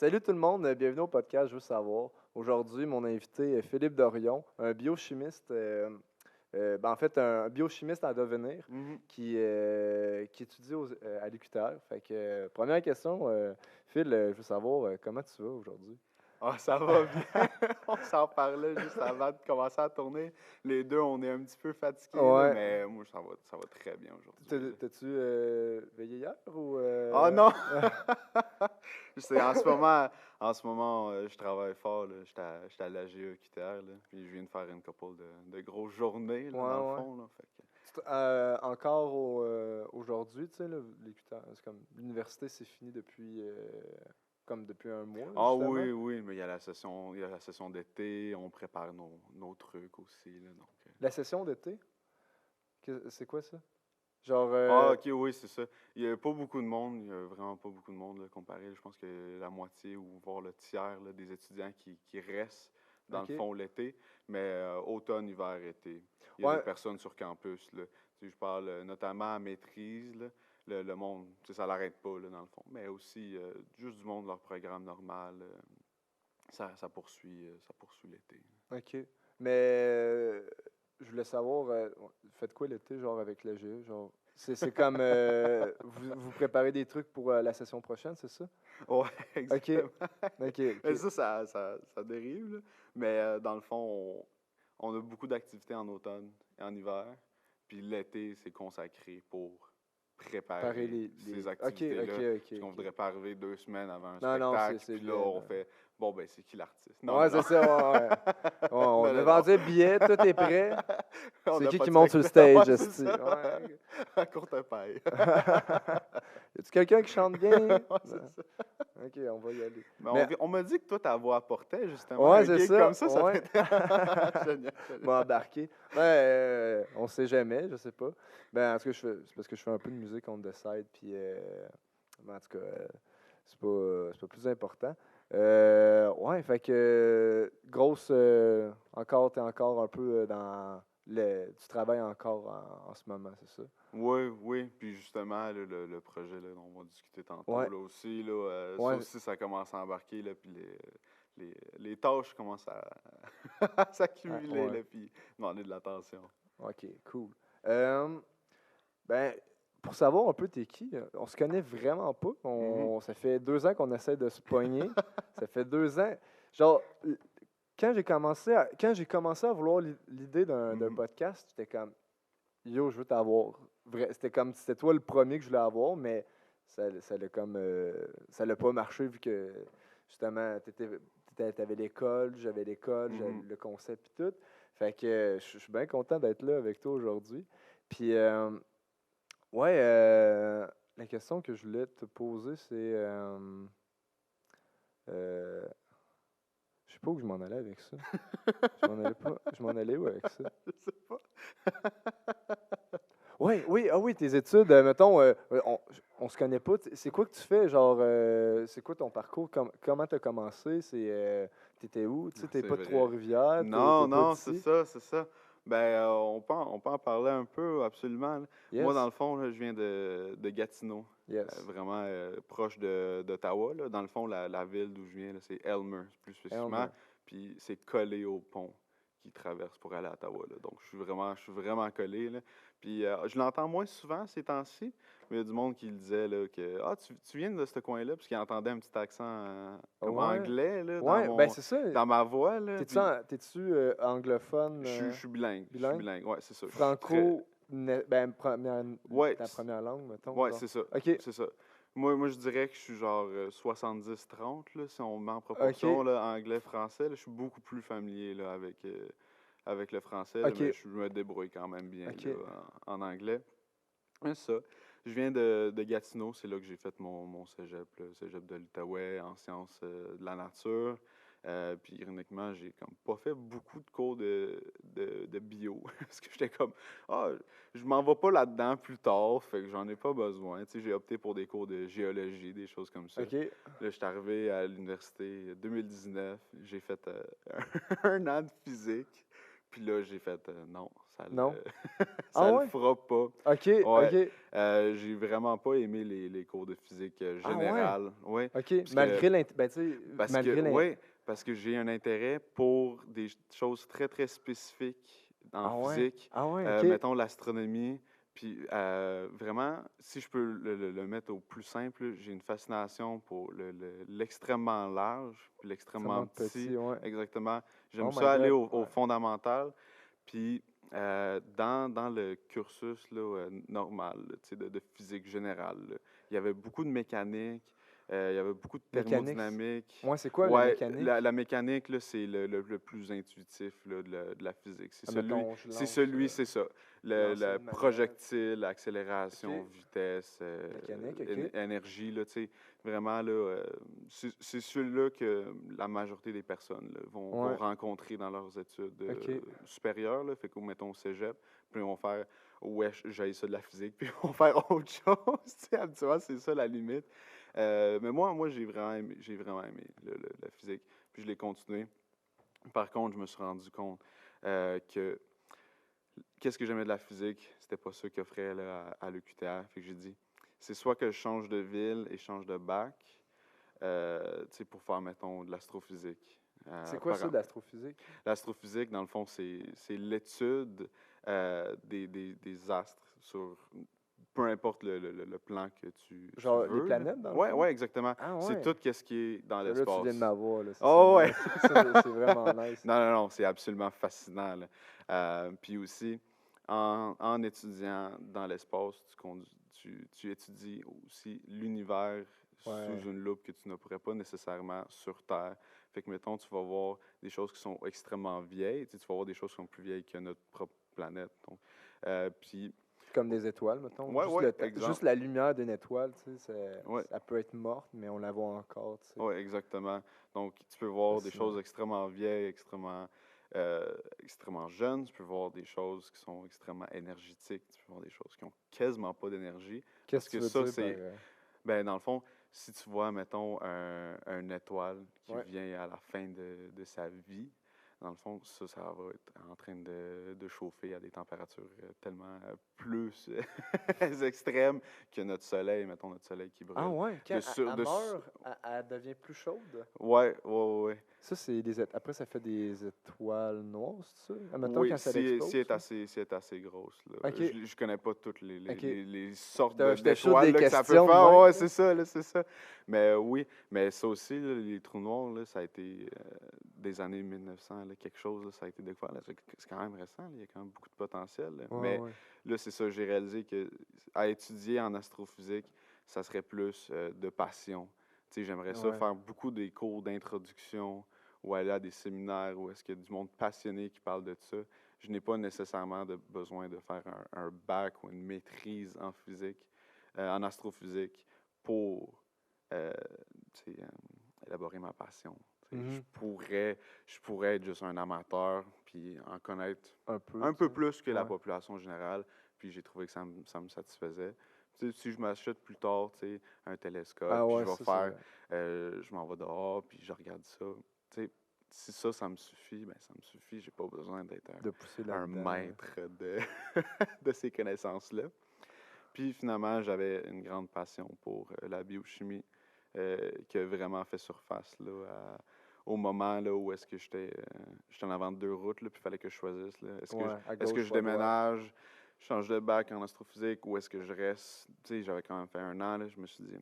Salut tout le monde, bienvenue au podcast Je veux savoir. Aujourd'hui, mon invité est Philippe Dorion, un biochimiste, en fait un biochimiste à devenir Mhm. qui étudie à l'UQTR. Fait que, première question, Phil, je veux savoir comment tu vas aujourd'hui? Ah, ça va bien. On s'en parlait juste avant de commencer à tourner. Les deux, on est un petit peu fatigués, là, Ouais. mais moi, ça va très bien aujourd'hui. Là. T'as-tu veillé hier ou Ah non! C'est en ce moment, je travaille fort. Là. J'étais à l'AGE QTR, là, puis je viens de faire une couple de grosses journées, là, dans le Ouais. fond. Là, fait que... Encore aujourd'hui, tu sais, là, l'UQTR, c'est comme l'université, c'est fini depuis comme depuis un mois, Ah justement. oui, mais il y a la session d'été, on prépare nos trucs aussi. Là, donc, La session d'été, c'est quoi ça? Genre, Ah, ok, oui, c'est ça. Il n'y a pas beaucoup de monde, il n'y a vraiment pas beaucoup de monde là, comparé. Je pense que la moitié ou voire le tiers là, des étudiants qui restent dans le OK. fond l'été, mais automne, hiver, été. Il y a des Ouais, personnes sur campus. Là. Tu sais, je parle notamment à maîtrise, là, le monde, tu sais, ça l'arrête pas là, dans le fond. Mais aussi juste du monde, leur programme normal, ça poursuit l'été. OK. Mais je voulais savoir, vous faites quoi l'été, genre, avec le GE? Genre, c'est comme, vous préparez des trucs pour la session prochaine, c'est ça? Ouais, OK. exactement. OK, Mais OK. ça dérive, là. Mais dans le fond, on a beaucoup d'activités en automne et en hiver. Puis l'été, c'est consacré pour Pareil préparer ces OK, OK, activités-là. OK, Puis qu'on ne OK. voudrait pas arriver 2 semaines avant un Non, non, spectacle. c'est Puis là, bien. on fait, bon, ben, c'est qui l'artiste? Non, Ouais, non, c'est non. ça, ouais, ouais. Ouais, on Non, a non, non. vendu un billet, tout est prêt. On C'est n'a pas qui de monte sur le spectacle. stage, Ouais, c'est esti? ça. Ouais. À courte paille. Y a-tu quelqu'un qui chante bien? Ouais, Non. c'est ça. Ok, on va y aller. Mais Mais, on m'a dit que toi, ta voix apportait justement ouais, un c'est gig comme ça, ça ouais. t'intéresse. Génial, génial. M'a embarqué. On sait jamais, je sais pas. Ben, en tout cas, c'est parce que je fais un peu de musique on the side, puis, en tout cas, c'est pas plus important. Ouais, fait que, grosse, t'es encore un peu dans tu travailles encore en ce moment, c'est ça? Oui. Puis justement, là, le projet là, dont on va discuter tantôt, Ouais, là aussi, là, ça ouais, aussi, ça commence à embarquer, là, puis les tâches commencent à s'accumuler, ouais. là, puis demander de l'attention. Ok, cool. Euh, Ben, pour savoir un peu t'es qui, on se connaît vraiment pas. Mhm. Ça fait 2 ans qu'on essaie de se pogner. Ça fait 2 ans. Genre, quand j'ai commencé à vouloir l'idée d'un Mhm. podcast, j'étais comme, yo, je veux t'avoir. C'était comme, c'était toi le premier que je voulais avoir, mais ça l'a pas marché vu que, justement, t'avais l'école, j'avais Mhm. le concept et tout. Fait que je suis bien content d'être là avec toi aujourd'hui. Puis, ouais, la question que je voulais te poser, c'est. Euh, je sais pas où je m'en allais avec ça. Je m'en allais pas. Je m'en allais où avec ça? Je sais pas. Oui, oui, ah oui, tes études, mettons, on se connaît pas. C'est quoi que tu fais? Genre, c'est quoi ton parcours? Comment t'as commencé? T'étais où? Tu sais, t'es C'est pas de vrai. Trois-Rivières, Non, t'es pas non, c'est d'ici? ça, c'est ça. Ben, on peut en parler un peu, absolument. Là. Moi, dans Yes, le fond, là, je viens de Gatineau, yes. vraiment proche d'Ottawa. Là. Dans le fond, la ville d'où je viens, là, c'est Elmer, plus spécifiquement. Elmer. Puis c'est collé au pont qui traverse pour aller à Ottawa. Là. Donc, je suis vraiment collé. Là. Puis je l'entends moins souvent ces temps-ci, mais il y a du monde qui le disait là, que ah, tu viens de ce coin-là, parce qu'il entendait un petit accent comme Ouais, anglais là, dans ouais, ben c'est ça. dans ma voix. Là. T'es-tu, Puis anglophone, je suis bilingue. Je suis bilingue? bilingue. Ouais, c'est ça. Je suis très. Franco, ben, Ouais, ta première langue, mettons, ouais, genre. c'est ça. OK, C'est ça. Moi, je dirais que je suis genre 70-30, là, si on met en proportion, OK, là, anglais-français. Là, je suis beaucoup plus familier là, avec le français, là, mais OK, je me débrouille quand même bien là, OK. en anglais. C'est ça. Je viens de Gatineau, c'est là que j'ai fait mon cégep, le cégep de l'Outaouais en sciences de la nature. Puis ironiquement, j'ai comme pas fait beaucoup de cours de bio. Parce que j'étais comme, ah, je m'en vais pas là-dedans plus tard, fait que j'en ai pas besoin. Tu sais, j'ai opté pour des cours de géologie, des choses comme ça. OK. Là, je suis arrivé à l'université 2019, j'ai fait un an de physique. Puis là, j'ai fait non, Non? ça Ah le ouais? fera pas. OK, Ouais, OK. j'ai vraiment pas aimé les cours de physique Ah ouais? générale. Ouais, OK, parce que, ben, tu sais, parce que, malgré l'int ouais, parce que j'ai un intérêt pour des choses très, très spécifiques en ah ouais? physique. Ah ouais, OK. Mettons l'astronomie. Puis vraiment, si je peux le mettre au plus simple, j'ai une fascination pour l'extrêmement large, puis l'extrêmement Extrêmement petit. petit, ouais. Exactement. J'aime Oh my ça aller god, au ouais. fondamental. Puis dans le cursus là, normal, là, tu sais, de physique générale, là, il y avait beaucoup de mécanique, il y avait beaucoup de Mécanique, thermodynamique. ouais, c'est quoi la Ouais, mécanique? la mécanique, là, c'est le plus intuitif là, de la physique. Ah, mettons, je lance, C'est ça. lancer Le une manette. projectile, accélération, OK. vitesse, Mécanique, OK. énergie, là, tu sais, vraiment, là, c'est celui-là que la majorité des personnes là, vont Ouais, rencontrer dans leurs études OK. supérieures, là, fait que, mettons, au cégep, puis ils vont faire ouais, j'ai ça de la physique, puis ils vont faire autre chose. Tu sais, habituellement, c'est ça la limite. Mais moi j'ai vraiment aimé la physique, puis je l'ai continué. Par contre, je me suis rendu compte que qu'est-ce que j'aimais de la physique, c'était pas ça qu'ils offraient là, à l'UQTR. Fait que j'ai dit, c'est soit que je change de ville et change de bac, tu sais, pour faire, mettons, de l'astrophysique. C'est quoi ça, de l'astrophysique? L'astrophysique, dans le fond, c'est l'étude des astres sur peu importe le plan que tu Genre les veux. Là. planètes, dans le Ouais, fond? ouais, exactement. Ah C'est ouais? tout ce qui est dans Là, tu viens de l'espace. m'avoir, là, ça, c'est Oh ouais! nice. Ça, c'est vraiment nice. Non, non, non, c'est absolument fascinant. Là. Puis aussi, en étudiant dans l'espace, tu étudies aussi l'univers sous Ouais. une loupe que tu ne pourrais pas nécessairement sur Terre. Fait que, mettons, tu vas voir des choses qui sont extrêmement vieilles. Tu vas voir des choses qui sont plus vieilles que notre propre planète. Donc, puis, Comme des étoiles, mettons. ouais, ouais, Juste exemple. la lumière d'une étoile, tu sais, Ouais, ça peut être morte, mais on la voit encore, tu sais. ouais, exactement. Donc, tu peux voir des Fascinant. choses extrêmement vieilles, extrêmement jeunes. Tu peux voir des choses qui sont extrêmement énergétiques. Tu peux voir des choses qui ont quasiment pas d'énergie. Qu'est-ce Parce que tu que veux ça, dire par... c'est, ben, dans le fond, si tu vois, mettons, une étoile qui Ouais. vient à la fin de sa vie, dans le fond, ça va être en train de chauffer à des températures tellement plus extrêmes que notre soleil, mettons, notre soleil qui Ah brûle. ouais, quand De sur, elle de, su- meurt, elle devient plus chaude? ouais, ouais, ouais, ouais. Ça, c'est après, ça fait des étoiles noires, c'est ça? Admettons, Oui, quand ça si l'explose, ça? si elle est assez grosse. Là. OK, Je connais pas toutes OK. les sortes J'étais chaud d'étoiles des là, que ça peut questions de faire. même, Ouais, là. c'est ça, là, c'est ça. Mais oui, mais ça aussi, là, les trous noirs, là, ça a été des années 1900, là, quelque chose, là, ça a été découvert. Là. C'est quand même récent, là, il y a quand même beaucoup de potentiel. Là. Ouais, Mais ouais. là, c'est ça, j'ai réalisé que à étudier en astrophysique, ça serait plus de passion. Tu sais, j'aimerais ça Ouais. faire beaucoup des cours d'introduction ou aller à des séminaires où est-ce qu'il y a du monde passionné qui parle de ça. Je n'ai pas nécessairement besoin de faire un bac ou une maîtrise en physique, en astrophysique, pour euh, tu sais, élaborer ma passion. Tu sais, Mhm. je pourrais être juste un amateur, puis en connaître Un peu, un tu peu sais. plus que la Ouais. population générale, puis j'ai trouvé que ça me satisfaisait. Tu sais, si je m'achète plus tard tu sais, un télescope, Ah puis ouais, je vais ça, c'est faire, vrai. je m'en vais dehors, puis je regarde ça. Tu sais, si ça me suffit, ben ça me suffit. J'ai pas besoin d'être De pousser un là-dedans. maître de, de ces connaissances-là. Puis finalement, j'avais une grande passion pour la biochimie qui a vraiment fait surface là, au moment là, où est-ce que j'étais en avant de deux routes, là, puis il fallait que je choisisse. Là. Ouais, à Est-ce que gauche je ou à droite. déménage, je change de bac en astrophysique, ou est-ce que je reste? Tu sais, j'avais quand même fait un an, là, je me suis dit,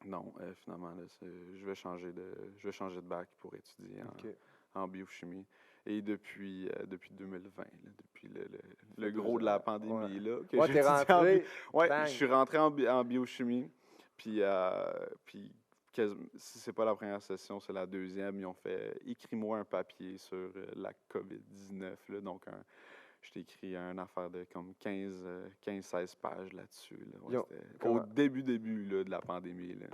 non, finalement, là, je vais changer de bac pour étudier OK. en biochimie. Et depuis 2020, là, depuis Ça fait le gros 2 de la ans. Ouais. pandémie, là, que Ouais, t'es j'étudie en bio. rentré, Ouais, je bang! suis rentré en biochimie, puis si c'est pas la première session, c'est la deuxième. Ils ont fait écris-moi un papier sur la COVID-19. Là, donc, je t'ai écrit une affaire de comme 15-16 pages là-dessus. Là. Ouais, Ils ont- c'était au comment, début là, de la pandémie. Là.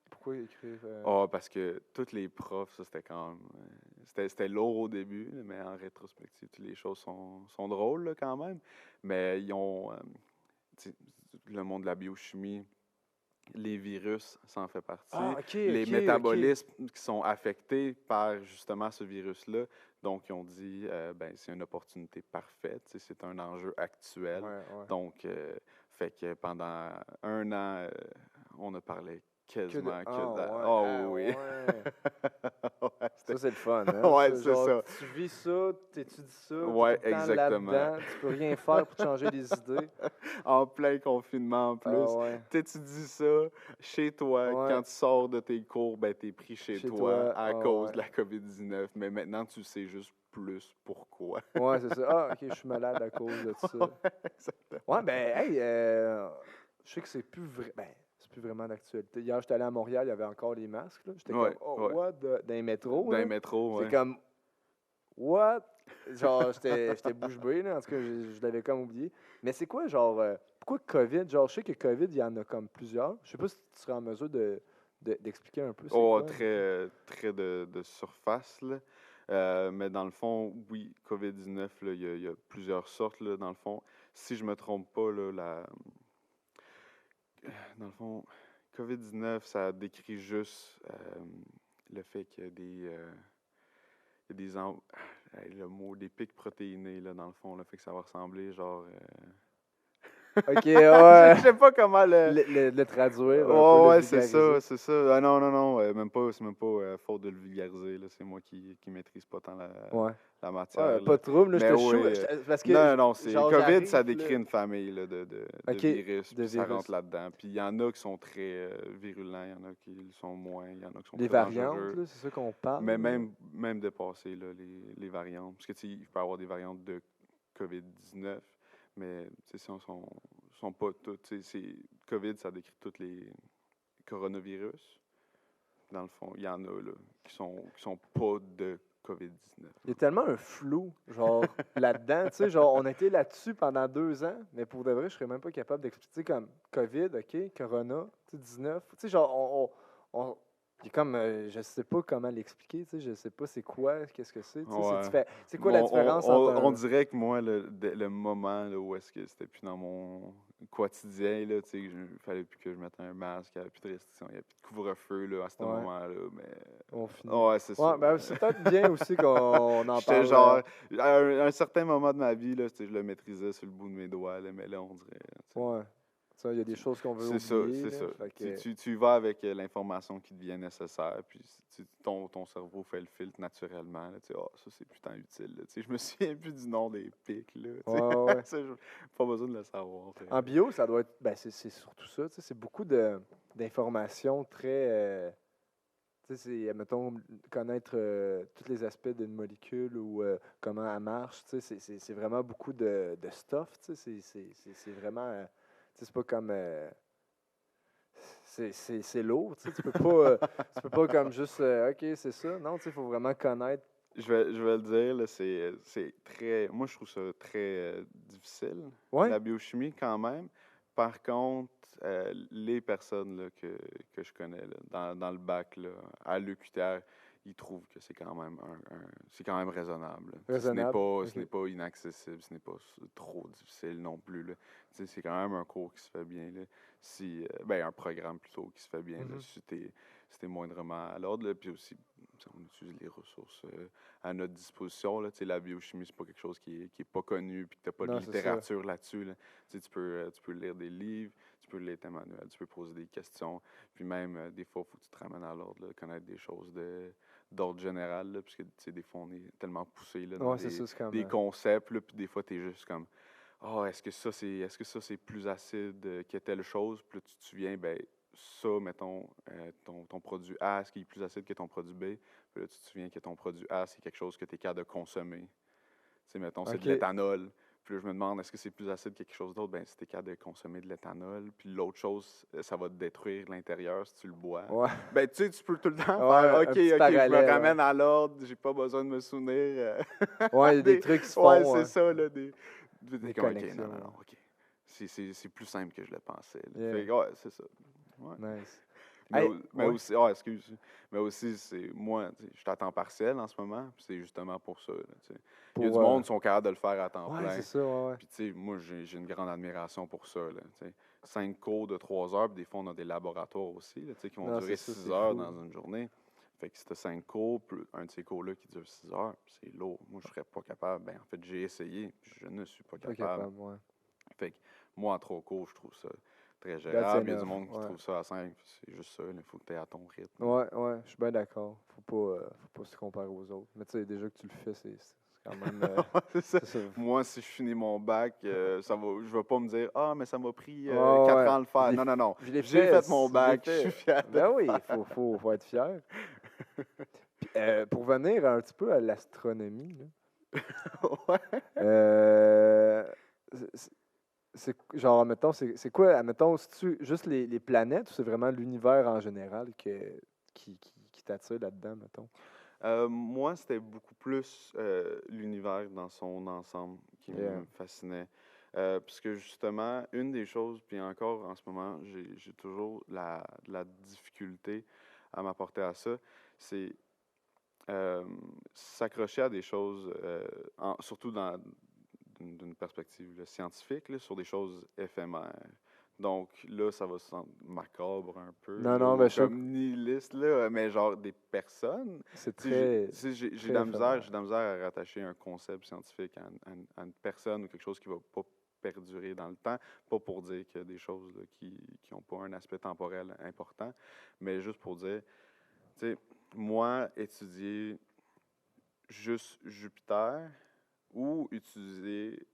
pourquoi écrire... Ah, parce que tous les profs, ça, c'était quand même. C'était lourd au début, là, mais en rétrospective, toutes les choses sont drôles là, quand même. Mais ils ont. Tu sais, le monde de la biochimie, les virus, ça en fait partie. Ah, OK, Les OK, OK. métabolismes qui sont affectés par justement ce virus-là, Donc, ils ont dit, ben, c'est une opportunité parfaite, tu sais, c'est un enjeu actuel. Ouais, ouais. Donc, fait que pendant 1 an, on ne parlait quasiment que Ah, de... ouais. Ah, Oh oui! ouais. Ouais, Ça, c'est le fun, hein? ouais, Ça, c'est genre, ça. tu vis ça, tu étudies ça, tu es tout Ouais, le temps exactement. là-dedans, tu peux rien faire pour te changer les idées. En plein confinement en Ah, plus. ouais. Tu dis ça chez toi, Ouais. quand tu sors de tes cours, ben t'es pris chez Chez toi toi, à ah, cause ouais. de la COVID-19. Mais maintenant, tu sais juste plus pourquoi. Ouais, c'est ça. Ah, ok, je suis malade à cause de ça. Ouais, exactement. Ouais, ben, hey, je sais que c'est plus vraiment d'actualité. Hier, j'étais allé à Montréal, il y avait encore les masques, là. J'étais comme, Ouais, oh, ouais. what? Dans les métros, Dans les là. métros, C'est ouais. comme, what? Genre, j'étais bouche bée, là. En tout cas, je l'avais comme oublié. Mais c'est quoi, genre, pourquoi COVID? Genre, je sais que COVID, il y en a comme plusieurs. Je sais pas si tu serais en mesure d'expliquer un peu c'est Oh, quoi. très de surface, là. Mais dans le fond, oui, COVID-19, là, il y a plusieurs sortes, là, dans le fond. Si je me trompe pas, là, dans le fond, COVID-19, ça décrit juste le fait qu'il y a il y a le mot, des pics protéinés, là, dans le fond, là, fait que ça va ressembler, genre... Ok, Je ouais. sais pas comment le... Le traduire un peu, Ouais, le ouais, vulgariser. c'est ça. Ah non, non, non, même pas, c'est même pas faute de le vulgariser, là, c'est moi qui maîtrise pas tant Ouais. la Ouais, matière, pas là. de trouble, là, Mais j'étais chaud. oui, Parce que, non, non, c'est genre, COVID, ça j'arrive, décrit là. une famille là, de Ok, virus, de puis ça rentre virus. là-dedans. Puis il y en a qui sont très virulents, il y en a qui le sont moins, il y en a qui sont Les très variantes, dangereux. là, c'est ça qu'on parle, Mais là. même dépassé, là, les variantes. Parce que, tu sais, il peut y avoir des variantes de COVID-19, mais, tu sais, sont pas toutes, tu sais, COVID, ça décrit tous les coronavirus. Dans le fond, il y en a, là, qui sont pas de COVID-19, Il y dans a le fond. tellement un flou, genre, là-dedans. Tu sais, genre, on a été là-dessus pendant 2 ans, mais pour de vrai, je serais même pas capable d'expliquer comme COVID, OK, Corona, tu sais, 19. Tu sais, genre, il y a comme, je sais pas comment l'expliquer, tu sais, je sais pas c'est quoi, qu'est-ce que c'est, tu sais, Ouais. c'est quoi la différence entre On un... dirait que moi, le moment là, où est-ce que c'était plus dans mon quotidien, là, tu sais, il fallait plus que je mette un masque, il n'y avait plus de restrictions, il n'y avait plus de couvre-feu là, à ce Ouais, moment-là, mais on finit. ouais, c'est ça. Ouais, ben, c'est peut-être bien aussi qu'on en J'étais parle. genre, à un certain moment de ma vie, là, tu sais, je le maîtrisais sur le bout de mes doigts, là, mais là, on dirait, tu sais, Ouais. Ça, il y a des choses qu'on veut c'est ça, oublier, c'est là, ça. fait que... Tu y vas avec l'information qui devient nécessaire, puis ton cerveau fait le filtre naturellement. Là, tu sais, ah, ça, c'est putain utile. Là. Tu sais, je me souviens plus du nom des pics. Là, tu sais. Ouais, ouais. Ça, pas besoin de le savoir. En bio, ça doit être. Ben, c'est surtout ça. Tu sais, c'est beaucoup d'informations très. Tu sais, c'est, mettons, connaître tous les aspects d'une molécule ou comment elle marche. Tu sais, c'est vraiment beaucoup de stuff. Tu sais, c'est vraiment. Tu sais, c'est pas comme. C'est lourd. Tu sais, tu peux pas comme juste. OK, c'est ça. Non, tu sais, il faut vraiment connaître. Je vais le dire, là, c'est très. Moi, je trouve ça très difficile, Ouais. la biochimie, quand même. Par contre, les personnes là, que je connais là, dans le bac là, à l'UQTR, ils trouvent que c'est quand même c'est quand même raisonnable. Là. Tu sais, Raisonnable. ce OK. n'est pas inaccessible, ce n'est pas trop difficile non plus. Là. Tu sais, c'est quand même un cours qui se fait bien. Là. Si, ben, un programme plutôt qui se fait bien là, Mhm. si t'es moindrement à l'ordre. Là. Puis aussi, tu sais, on utilise les ressources à notre disposition. Là. Tu sais, la biochimie, c'est pas quelque chose qui est pas connu puis que t'as pas de Non, c'est ça. littérature là-dessus. Là. Tu sais, tu peux lire des livres, tu peux lire tes manuels, tu peux poser des questions. Puis même, des fois, il faut que tu te ramènes à l'ordre, là, connaître des choses d'ordre général, là, parce que, tu sais, des fois, on est tellement poussé là, dans Ouais, c'est ça. C'est comme. des concepts, là, puis des fois, tu es juste comme, ah, est-ce que ça, c'est plus acide que telle chose? Puis là, tu te souviens, ben, ça, mettons, ton produit A, est-ce qu'il est plus acide que ton produit B? Puis là, tu te souviens que ton produit A, c'est quelque chose que tu es capable de consommer. Tu sais, mettons, c'est de OK. l'éthanol. Puis là, je me demande, est-ce que c'est plus acide que quelque chose d'autre? Ben, si tu es capable de consommer de l'éthanol, puis l'autre chose, ça va te détruire l'intérieur si tu le bois. Ouais. Ben, tu sais, tu peux tout le temps Ouais, faire, un OK, petit je me parallèle. ramène à l'ordre, j'ai pas besoin de me souvenir. Ouais, il y a des trucs qui se Ouais, font. c'est ça, là. T'es Des comme, OK, non, connexions. non, non, OK. C'est plus simple que je le pensais. Là. Yeah. Fait que, ouais, c'est ça. Ouais. Nice. Mais, Hey, mais ouais. aussi, excuse. Mais aussi, c'est moi, tu sais, je suis à temps partiel en ce moment, puis c'est justement pour ça. Là, tu sais. Il y a du monde qui sont capables de le faire à temps Ouais, plein. c'est ça, ouais. Puis, tu sais, moi, j'ai une grande admiration pour ça. Là, tu sais. 5 cours de 3 heures, puis des fois, on a des laboratoires aussi, là, tu sais, qui vont Non, c'est durer ça, 6 c'est heures fou. dans une journée. Fait que c'était 5 cours, plus un de ces cours-là qui dure 6 heures, c'est lourd. Moi, je serais pas capable. Ben, en fait, j'ai essayé, puis je ne suis pas Pas capable. capable, ouais. Fait que moi, en 3 cours, je trouve ça très That's gérable. Il y a du enough, monde qui ouais. trouve ça à 5. C'est juste ça, il faut que tu aies à ton rythme. Ouais, je suis bien d'accord. Faut pas se comparer aux autres. Mais tu sais, déjà que tu le fais, c'est quand même. Ouais, c'est ça. C'est ça. Moi, si je finis mon bac, je vais pas me dire « Ah, mais ça m'a pris 4 Ouais. ans à le faire. » Non, non, non. Je l'ai J'ai fait mon je l'ai bac, je fait. suis fier de Ben le oui, faire. faut être fier. Puis, pour venir un petit peu à l'astronomie, là, Ouais. c'est genre, mettons, c'est quoi, admettons, c'est-tu juste les planètes ou c'est vraiment l'univers en général qui t'attire là-dedans, mettons? Moi, c'était beaucoup plus l'univers dans son ensemble qui Yeah. me fascinait. Puisque justement, une des choses, puis encore en ce moment, j'ai toujours la difficulté à m'apporter à ça, c'est s'accrocher à des choses, surtout d'une perspective là, scientifique, là, sur des choses éphémères. Donc là, ça va se sentir macabre un peu, Non, là, non, ou ben, comme nihiliste, là, mais genre des personnes. c'est Tu sais, très, j'ai très de la misère, éphémère. j'ai de la misère à rattacher un concept scientifique à une personne ou quelque chose qui va pas perdurer dans le temps. Pas pour dire qu'il y a des choses là, qui n'ont pas un aspect temporel important, mais juste pour dire, tu sais, moi, étudier juste Jupiter ou utiliser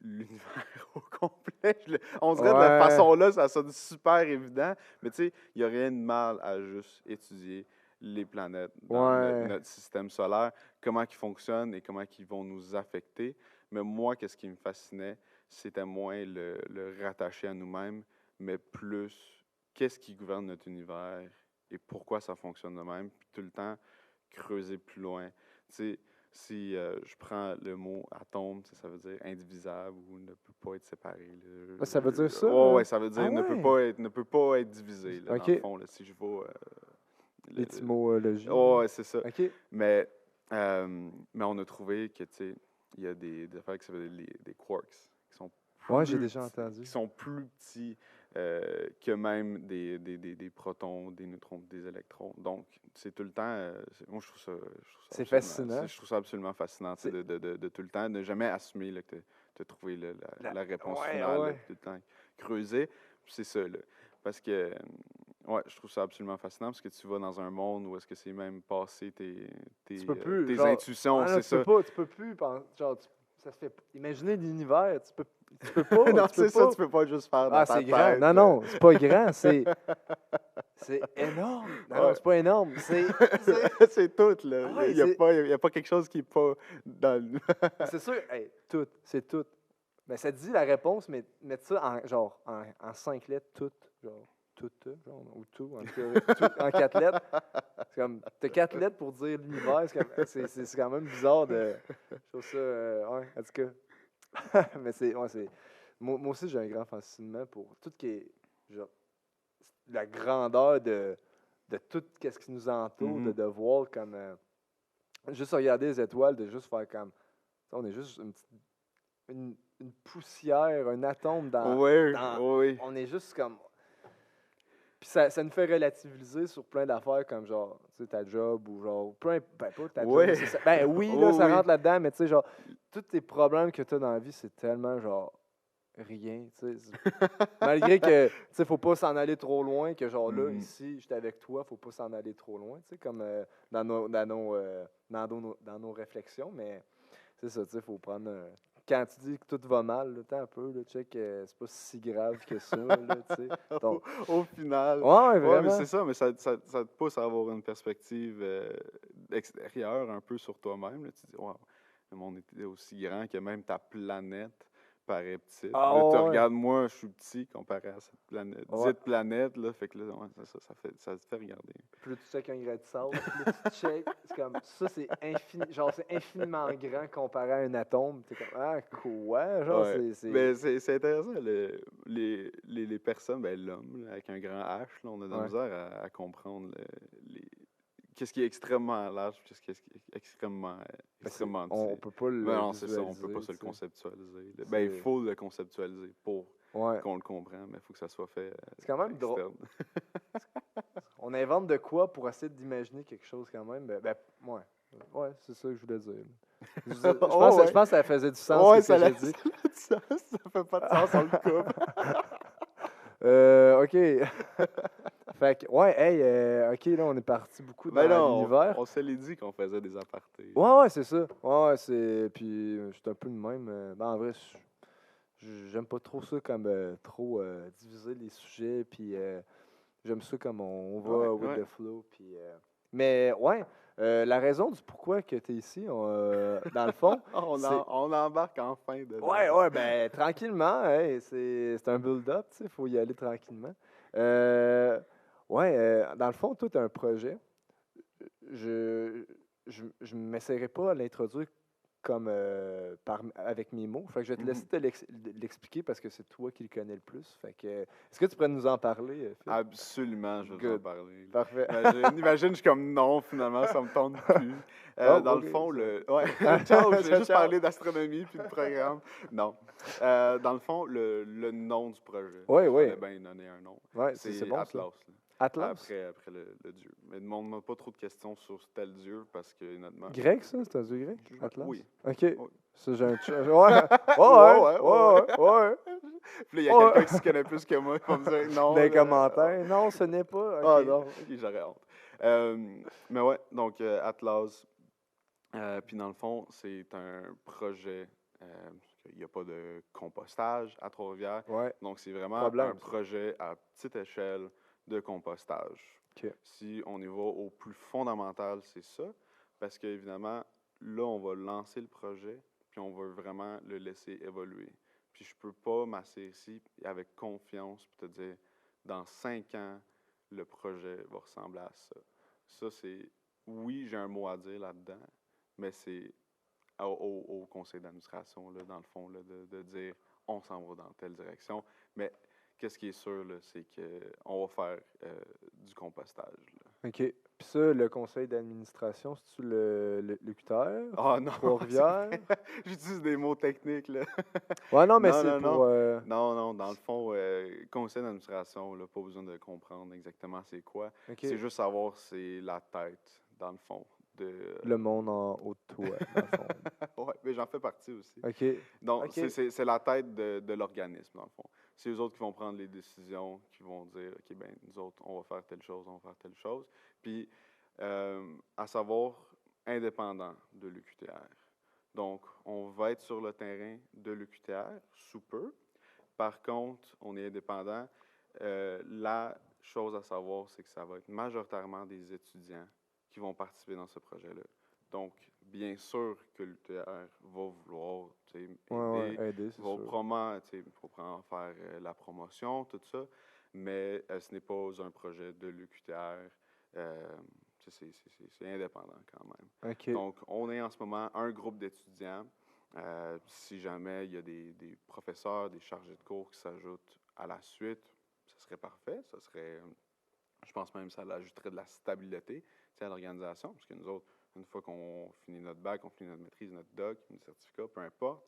l'univers au complet. On dirait de la Ouais, façon-là, ça sonne super évident, mais tu sais, il n'y a rien de mal à juste étudier les planètes dans ouais. notre système solaire, comment ils fonctionnent et comment ils vont nous affecter. Mais moi, qu'est-ce qui me fascinait, c'était moins le rattacher à nous-mêmes, mais plus qu'est-ce qui gouverne notre univers et pourquoi ça fonctionne de même, puis tout le temps creuser plus loin. Tu sais, si je prends le mot atome, tu sais, ça veut dire indivisable ou ne peut pas être séparé. Ah, ça veut dire ça? Ouais, ça veut Ah dire ouais? ne peut pas être divisé, là, dans le OK. fond, là, si je vais... L'étymologie. ouais, c'est ça. OK. Mais, mais on a trouvé que, tu sais, il y a des affaires qui s'appellent des quarks, qui sont Ouais, j'ai plus déjà entendu. qui sont plus petits que même des protons, des neutrons, des électrons. Donc, c'est tout le temps. Moi, je trouve ça C'est absolument, fascinant. je trouve ça absolument fascinant, tu sais, C'est de tout le temps, ne jamais assumer là, que tu as trouvé la réponse finale, là, ouais. puis tout le temps creuser. Puis c'est ça, là. Parce que, ouais, je trouve ça absolument fascinant parce que tu vas dans un monde où est-ce que c'est même passé Tu peux plus, tes genre, intuitions, ah non, c'est ça. tu peux plus, genre, ça se fait, imaginer l'univers, tu peux pas, Non, tu peux c'est ça, pas. tu peux pas juste faire dans Ah, ta c'est grand. tête. Non, c'est pas grand, c'est énorme. Non, Ouais. c'est pas énorme, C'est tout, là. ouais, Il y a pas quelque chose qui est pas dans le... c'est sûr, hey, c'est tout. Mais ça dit la réponse, mais mettre ça en, genre, en 5 lettres, tout, genre, tout, genre, ou tout, en tout cas, tout en 4 lettres. C'est comme, t'as 4 lettres pour dire l'univers, c'est quand même bizarre de, je trouve ça, ouais, en tout cas. Mais moi aussi, j'ai un grand fascinement pour tout ce qui est, genre, la grandeur de tout ce qui nous entoure, Mhm. de voir comme, juste regarder les étoiles, de juste faire comme, on est juste une poussière, un atome Oui, dans oui. on est juste comme, puis ça nous fait relativiser sur plein d'affaires comme genre, tu sais, ta job ou genre, ben pas ta job, Oui. ben oui, là, Oh, ça oui. rentre là-dedans, mais tu sais, genre, tous tes problèmes que tu as dans la vie, c'est tellement genre rien, tu sais. Malgré que, tu sais, faut pas s'en aller trop loin, que genre là, Mhm. ici, j'étais avec toi, faut pas s'en aller trop loin, tu sais, comme dans nos réflexions, mais c'est ça, tu sais, faut prendre quand tu dis que tout va mal, là, attends un peu, là, check, c'est pas si grave que ça, là, tu sais. Donc, Au final. ouais, Ouais, mais vraiment. c'est ça, mais ça te pousse à avoir une perspective extérieure un peu sur toi-même. Là. Tu dis, wow, le monde est aussi grand que même ta planète paraît petite. Ah Là, tu ouais, regardes, moi, je suis petit comparé à cette planète, ouais. dite planète, là, fait que là, ouais, ça te fait regarder. Puis là, tu check un grain de sable, puis là, tu check, c'est comme, ça, c'est infini, genre, c'est infiniment grand comparé à un atome. T'es comme, ah, quoi? Genre, Ouais. c'est... Mais c'est intéressant, les personnes, ben, l'homme, là, avec un grand H, là, on a de la Ouais. misère à comprendre qu'est-ce qui est extrêmement large, qu'est-ce qui est extrêmement, extrêmement On petit. peut pas Mais le non, c'est ça, on peut pas se visualiser, le tu sais. conceptualiser. Là. Ben, il C'est- faut le conceptualiser pour Ouais. qu'on le comprenne, mais il faut que ça soit fait C'est quand même drôle. externe. On invente de quoi pour essayer d'imaginer quelque chose quand même. Ouais. Ouais, c'est ça que je voulais dire. Je pense que ça faisait du sens Ouais, ce que j'ai dit. ça a du sens. Ça fait pas de sens, on le coupe. OK. Fait que, ouais, hey, OK, là, on est parti beaucoup dans Ben non, l'univers. on se l'est dit qu'on faisait des apartés. Ouais, c'est ça. Ouais, c'est... Puis, je suis un peu le même. En vrai, j'aime pas trop ça comme trop diviser les sujets, puis j'aime ça comme on va with Ouais. the flow, puis... Mais, ouais, la raison du pourquoi que tu es ici, dans le fond, On embarque enfin dedans. Ouais, ben tranquillement, hey, c'est un build-up, tu sais, il faut y aller tranquillement. Dans le fond, toi, tu as un projet. Je ne m'essayerai pas à l'introduire comme avec mes mots. Fait que je vais te laisser l'expliquer parce que c'est toi qui le connais le plus. Fait que, est-ce que tu pourrais nous en parler, Phil? Absolument, je vais vous en parler. Parfait. Imagine, je suis comme non, finalement, ça me tente plus. Dans le fond, Ouais. Ciao, j'ai juste parlé d'astronomie puis de programme. Non. Dans le fond, le nom du projet. Oui. Il fallait bien donner un nom. Ouais, c'est bon, Atlas. ça. Atlas? Après le dieu. Mais ne demande-moi pas trop de questions sur tel dieu parce que honnêtement. Grec, ça? C'est un dieu grec? Atlas? Oui. OK. Oui. Ça, j'ai un ouais. Puis là, il y a quelqu'un qui se connaît plus que moi qui va me dire non. Dans les commentaires. Non, ce n'est pas. Ah OK. non, ok, j'aurais honte. Mais ouais, donc Atlas. Puis dans le fond, c'est un projet. Il n'y a pas de compostage à Trois-Rivières. Ouais. Donc c'est vraiment un projet à petite échelle de compostage. OK. Si on y va au plus fondamental, c'est ça. Parce qu'évidemment, là, on va lancer le projet, puis on veut vraiment le laisser évoluer. Puis je peux pas m'asseoir ici avec confiance puis te dire, dans 5 ans, le projet va ressembler à ça. Ça, c'est... Oui, j'ai un mot à dire là-dedans, mais c'est au conseil d'administration, là, dans le fond, là, de dire, on s'en va dans telle direction. Mais qu'est-ce qui est sûr, là, c'est qu'on va faire du compostage. Là. OK. Puis ça, le conseil d'administration, c'est-tu le QTR? Ah non! Trois-Rivières? J'utilise des mots techniques, là. Ouais, non, mais c'est pour... Non, dans le fond, conseil d'administration, là, pas besoin de comprendre exactement c'est quoi. Okay. C'est juste savoir c'est la tête, dans le fond. Le monde en haut de toi, dans le fond. Oui, mais j'en fais partie aussi. OK. Donc, c'est la tête de l'organisme, dans le fond. C'est eux autres qui vont prendre les décisions, qui vont dire, OK, ben nous autres, on va faire telle chose, on va faire telle chose. Puis, à savoir, indépendant de l'UQTR. Donc, on va être sur le terrain de l'UQTR, sous peu. Par contre, on est indépendant. La chose à savoir, c'est que ça va être majoritairement des étudiants qui vont participer dans ce projet-là. Donc, bien sûr que l'UQTR va vouloir aider, va probablement faire la promotion, tout ça, mais ce n'est pas un projet de l'UQTR. C'est indépendant quand même. Okay. Donc, on est en ce moment un groupe d'étudiants. Si jamais il y a des professeurs, des chargés de cours qui s'ajoutent à la suite, ça serait parfait. Ça serait, je pense même que ça ajouterait de la stabilité à l'organisation, parce que nous autres, une fois qu'on finit notre bac, on finit notre maîtrise, notre doc, notre certificat, peu importe,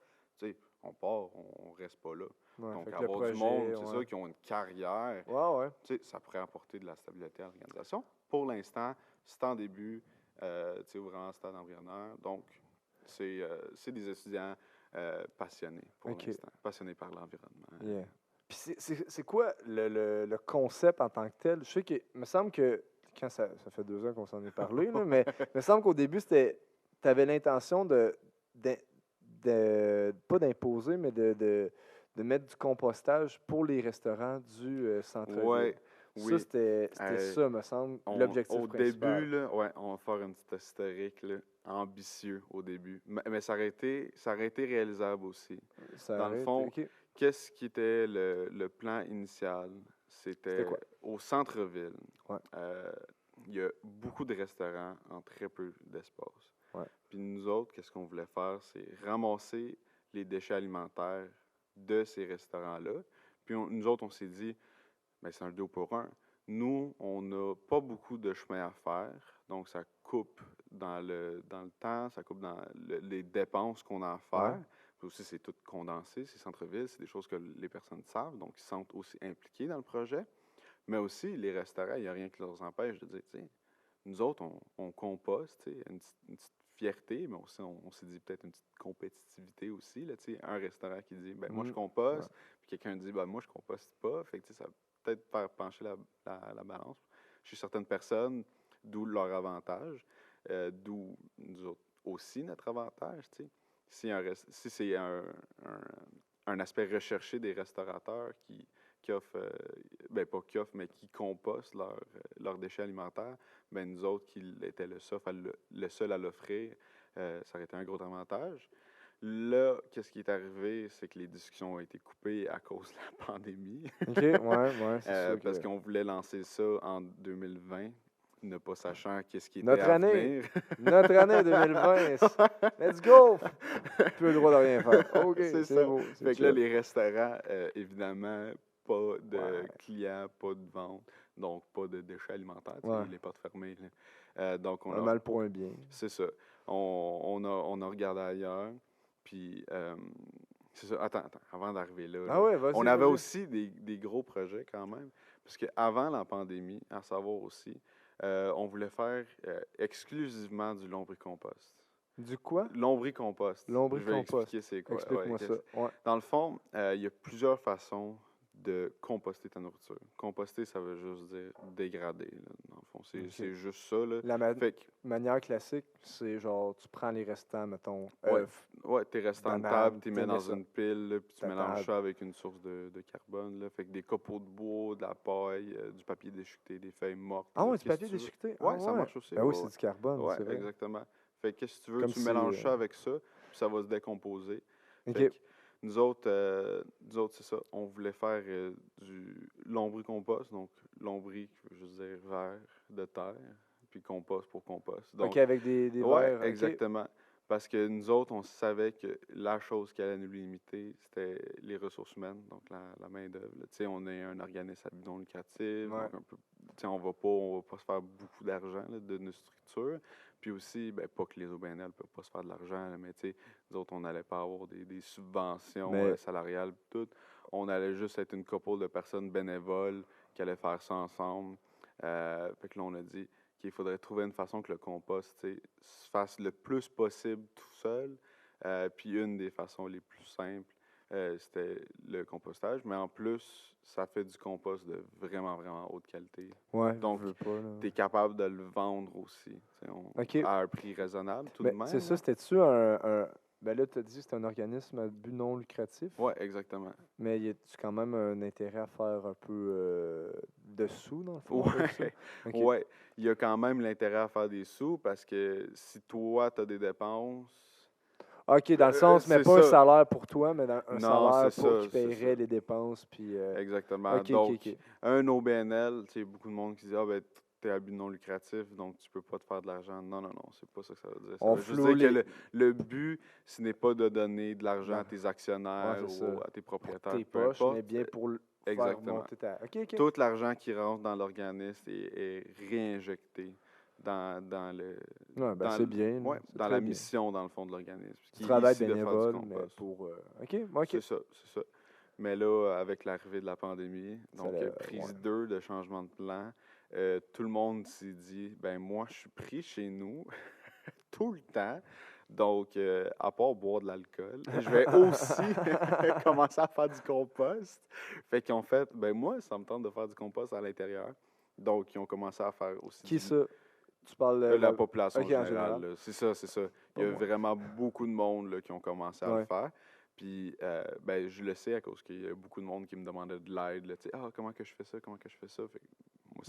on part, on reste pas là. Ouais, donc, avoir du monde, c'est ça, qui ont une carrière, ça pourrait apporter de la stabilité à l'organisation. Pour l'instant, c'est en début, vraiment stade embryonnaire. Donc, c'est des étudiants passionnés pour l'instant, passionnés par l'environnement. Yeah. Puis c'est quoi le concept en tant que tel? Je sais qu'il me semble que, quand ça fait 2 ans qu'on s'en est parlé, là, mais il me semble qu'au début, tu avais l'intention pas d'imposer, mais de mettre du compostage pour les restaurants du centre-ville. Oui. Ça, c'était ça, me semble, l'objectif principal. Au début, là, on va faire un petit historique là, ambitieux au début. Mais ça aurait été réalisable aussi. Dans le fond, qu'est-ce qui était le plan initial? C'était au centre-ville. Ouais. Il y a beaucoup de restaurants en très peu d'espace. Ouais. Puis nous autres, qu'est-ce qu'on voulait faire? C'est ramasser les déchets alimentaires de ces restaurants-là. Puis nous autres, on s'est dit, bien, c'est un 2 pour 1. Nous, on n'a pas beaucoup de chemin à faire, donc ça coupe dans le temps, ça coupe dans les dépenses qu'on a à faire. Ouais. Puis aussi, c'est tout condensé, ces centres-villes, c'est des choses que les personnes savent, donc ils se sentent aussi impliqués dans le projet. Mais aussi, les restaurants, il n'y a rien qui leur empêche de dire, tu sais, nous autres, on composte, tu sais, une petite fierté, mais aussi, on s'est dit peut-être une petite compétitivité aussi, là, tu sais, un restaurant qui dit, ben moi, je Ouais. composte, puis quelqu'un dit, ben moi, je composte pas. Fait que, tu sais, ça va peut-être faire pencher la balance chez certaines personnes, d'où leur avantage, d'où nous autres aussi notre avantage, tu sais. Si c'est un aspect recherché des restaurateurs qui offrent, ben pas qui offrent, mais qui compostent leurs déchets alimentaires, ben nous autres qui étaient le seul à l'offrir, ça aurait été un gros avantage. Là, qu'est-ce qui est arrivé, c'est que les discussions ont été coupées à cause de la pandémie, OK, ouais, c'est sûr parce que... qu'on voulait lancer ça en 2020, ne pas sachant qu'est-ce qui était Notre à année! venir. Notre année 2020! Let's go! Plus le droit de rien faire. OK, C'est c'est ça. beau, c'est Fait que là, chill. les restaurants, évidemment, pas de Ouais, clients, pas de vente, donc pas de déchets alimentaires, tu sais, ouais. les portes fermées, là. Donc, Un mal pour un bien. c'est ça. On a regardé ailleurs, puis c'est ça. Attends, avant d'arriver là, Ah ouais, on vas-y, avait vas-y. aussi des gros projets quand même, parce qu'avant la pandémie, à savoir aussi, on voulait faire exclusivement du lombricompost. Du quoi? Lombricompost. Je vais Lombricompost. expliquer c'est quoi. Ouais, Explique-moi ça. Ouais. dans le fond, il y a plusieurs façons de composter ta nourriture. Composter, ça veut juste dire dégrader, là. Dans le fond, OK. c'est juste ça, là. La Fait que, manière classique, c'est genre, tu prends les restants, mettons, ouais, œufs, ouais, tes restants de table, bananes, tu les tu mets mets dans ça une pile, là, puis tu ta mélanges table. ça avec une source de carbone, là. Fait que des copeaux de bois, de la paille, du papier déchiqueté, des feuilles mortes, Ah là, ouais, du qu'est-ce que papier tu veux. déchiqueté? Ah Ouais, ça ouais. marche aussi, Ben oui, ouais, c'est ouais. du carbone, Ouais, c'est vrai. exactement. Fait que qu'est-ce que tu veux, Comme tu si... mélanges ça avec ça, puis ça va se décomposer. Fait OK. que nous autres, c'est ça. On voulait faire du lombricompost, donc lombri, qui veut juste dire verre de terre, puis compost pour compost. OK, Donc, avec des ouais, verres. OK. exactement. Parce que nous autres, on savait que la chose qui allait nous limiter, c'était les ressources humaines, donc la main-d'œuvre, là. Tu sais, on est un organisme à but non lucratif, Ouais. donc un peu, tu sais, on va pas se faire beaucoup d'argent là, de nos structures. Puis aussi, ben, pas que les OBNL ne peuvent pas se faire de l'argent, là, mais tu sais, nous autres, on n'allait pas avoir des subventions Mais, salariales, pis tout. On allait juste être une couple de personnes bénévoles qui allaient faire ça ensemble. Fait que là, on a dit qu'il faudrait trouver une façon que le compost, tu sais, se fasse le plus possible tout seul. Puis une des façons les plus simples, c'était le compostage. Mais en plus, ça fait du compost de vraiment, vraiment haute qualité. ouais, Donc, je veux pas, là. tu es capable de le vendre aussi, tu sais, OK. à un prix raisonnable tout de Mais c'est même, ça, là. c'était-tu Ben là, tu as dit que c'est un organisme à but non lucratif, Ouais, exactement. mais y a-tu quand même un intérêt à faire un peu de sous, dans le fond, avec ça? Ouais, OK. ouais. Il y a quand même l'intérêt à faire des sous parce que si toi, tu as des dépenses. OK, dans le sens, mais C'est pas un ça. salaire pour toi, mais un Non, salaire c'est pour ça, qui c'est ça. paierait les dépenses, puis... Exactement. OK, OK, Donc, OK. un OBNL, tu sais, beaucoup de monde qui dit, ah, ben, t'es à but non lucratif, donc tu peux pas te faire de l'argent. Non, non, non, c'est pas ça que ça veut dire. Ça On veut juste floue dire que les... le but, ce n'est pas de donner de l'argent Non. à tes Ouais, actionnaires c'est ça. ou à tes Pour propriétaires, tes peu poches, mais importe. bien pour faire Exactement. monter ta... OK, OK. Tout l'argent qui rentre dans l'organisme est réinjecté dans le Ouais, ben dans c'est l- bien, là. ouais, C'est dans la très bien. mission dans le fond de l'organisme, Du qui est travail ici de faire du bénévole, mais compost. pour... OK, OK. C'est ça. Mais là, avec l'arrivée de la pandémie, Ça, donc ouais. prise 2 de changement de plan, tout le monde s'est dit, ben moi, je suis pris chez nous tout le temps. Donc, à part boire de l'alcool, je vais aussi commencer à faire du compost. Fait qu'ils ont fait, ben moi, ça me tente de faire du compost à l'intérieur. Donc, ils ont commencé à faire aussi Qui ça? Tu parles de la population OK, en générale, général. là. C'est ça, c'est ça. Il Pas y a moi. vraiment beaucoup de monde là, qui ont commencé à le Ouais. faire. Puis, ben, je le sais à cause qu'il y a beaucoup de monde qui me demandait de l'aide. Là, tu sais, ah, comment que je fais ça? Comment que je fais ça? Fait que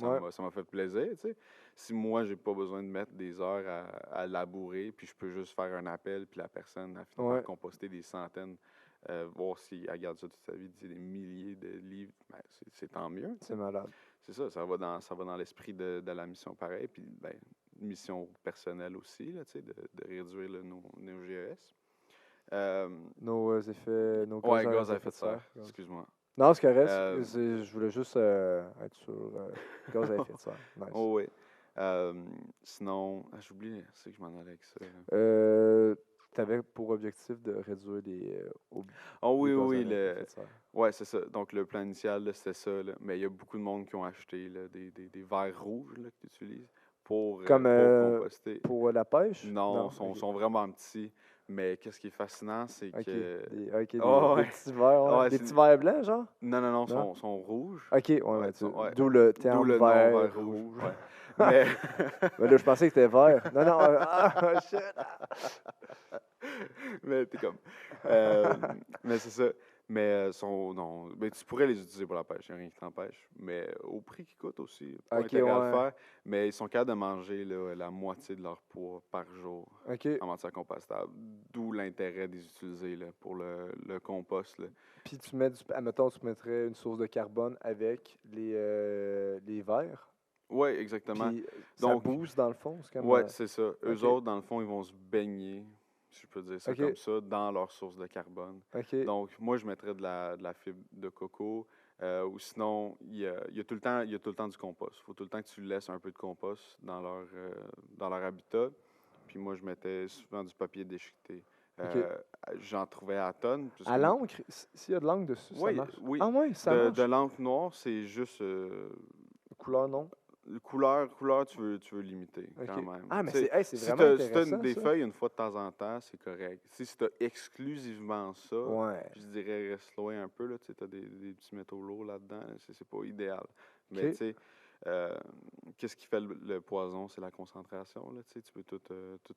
moi, Ouais. ça m'a fait plaisir. Tu sais. Si moi, j'ai pas besoin de mettre des heures à labourer, puis je peux juste faire un appel, puis la personne a fini par Ouais. composter des centaines, voir si elle garde ça toute sa vie, des milliers de livres, ben, c'est tant mieux. Tu C'est sais. malade. C'est ça, ça va dans l'esprit de la mission pareil, puis ben, mission personnelle aussi, là, tu sais, de réduire nos GES. Nos effets, nos Ouais, gaz gaz à à effet effet de de serre. serre, excuse-moi. Non, c'est correct. Euh, Je voulais juste être sur gaz à effet de serre. Nice. oh oui. Sinon, j'oublie, c'est que je m'en allais avec ça. Euh, tu avais pour objectif de réduire Ah oui, les gaz à oui, effet de serre. ouais, c'est ça. Donc, le plan initial, là, c'était ça, là. Mais il y a beaucoup de monde qui ont acheté là, des verres rouges là, que tu utilises Comme pour composter. pour la pêche? Non, Non, ok. sont vraiment petits. Mais qu'est-ce qui est fascinant, c'est Ok, que. des, Oh, des ouais. petits verres, ouais. Ouais, Des petits verres blancs, genre? non, non, non, Non? sont rouges. Ok, ouais, Ouais, mais ouais. d'où le D'où terme le nom vert vert rouge. rouge. Ouais. Mais. Mais là, je pensais que c'était vert. Non, non, shit. Mais t'es comme. euh, mais c'est ça. Mais non. Mais tu pourrais les utiliser pour la pêche, il n'y a rien qui t'empêche. Mais au prix qu'ils coûtent aussi, pas Ok, intérêt à le ouais. faire. Mais ils sont capables de manger là, la moitié de leur poids par jour Ok. en matière compostable. D'où l'intérêt de les utiliser là, pour le compost. Là. Puis tu mets admettons, tu mettrais une source de carbone avec les verres. Oui, exactement. Puis ça Donc, booste dans le fond. C'est comme. ouais, c'est ça. Eux Ok. autres, dans le fond, ils vont se baigner, si je peux dire ça Ok. comme ça, dans leur source de carbone. Ok. Donc, moi, je mettrais de la fibre de coco. Ou sinon, il y a tout le temps du compost. Il faut tout le temps que tu laisses un peu de compost dans leur habitat. Puis moi, je mettais souvent du papier déchiqueté. Ok. J'en trouvais à tonnes. À l'encre, s'il y a de l'encre dessus, ça Oui, marche. oui. Ah ouais, ça De marche. l'encre noire, c'est juste Couleur non. couleur, tu veux limiter quand Ok. même. Ah, mais Tu sais, c'est vraiment si t'as intéressant, des ça. feuilles une fois de temps en temps, c'est correct. Si tu as exclusivement ça, Ouais. je dirais reste loin un peu. Là, tu as des petits métaux lourds là-dedans. C'est pas idéal. Mais Ok. tu sais, euh, qu'est-ce qui fait le poison? C'est la concentration. Là, tu peux tout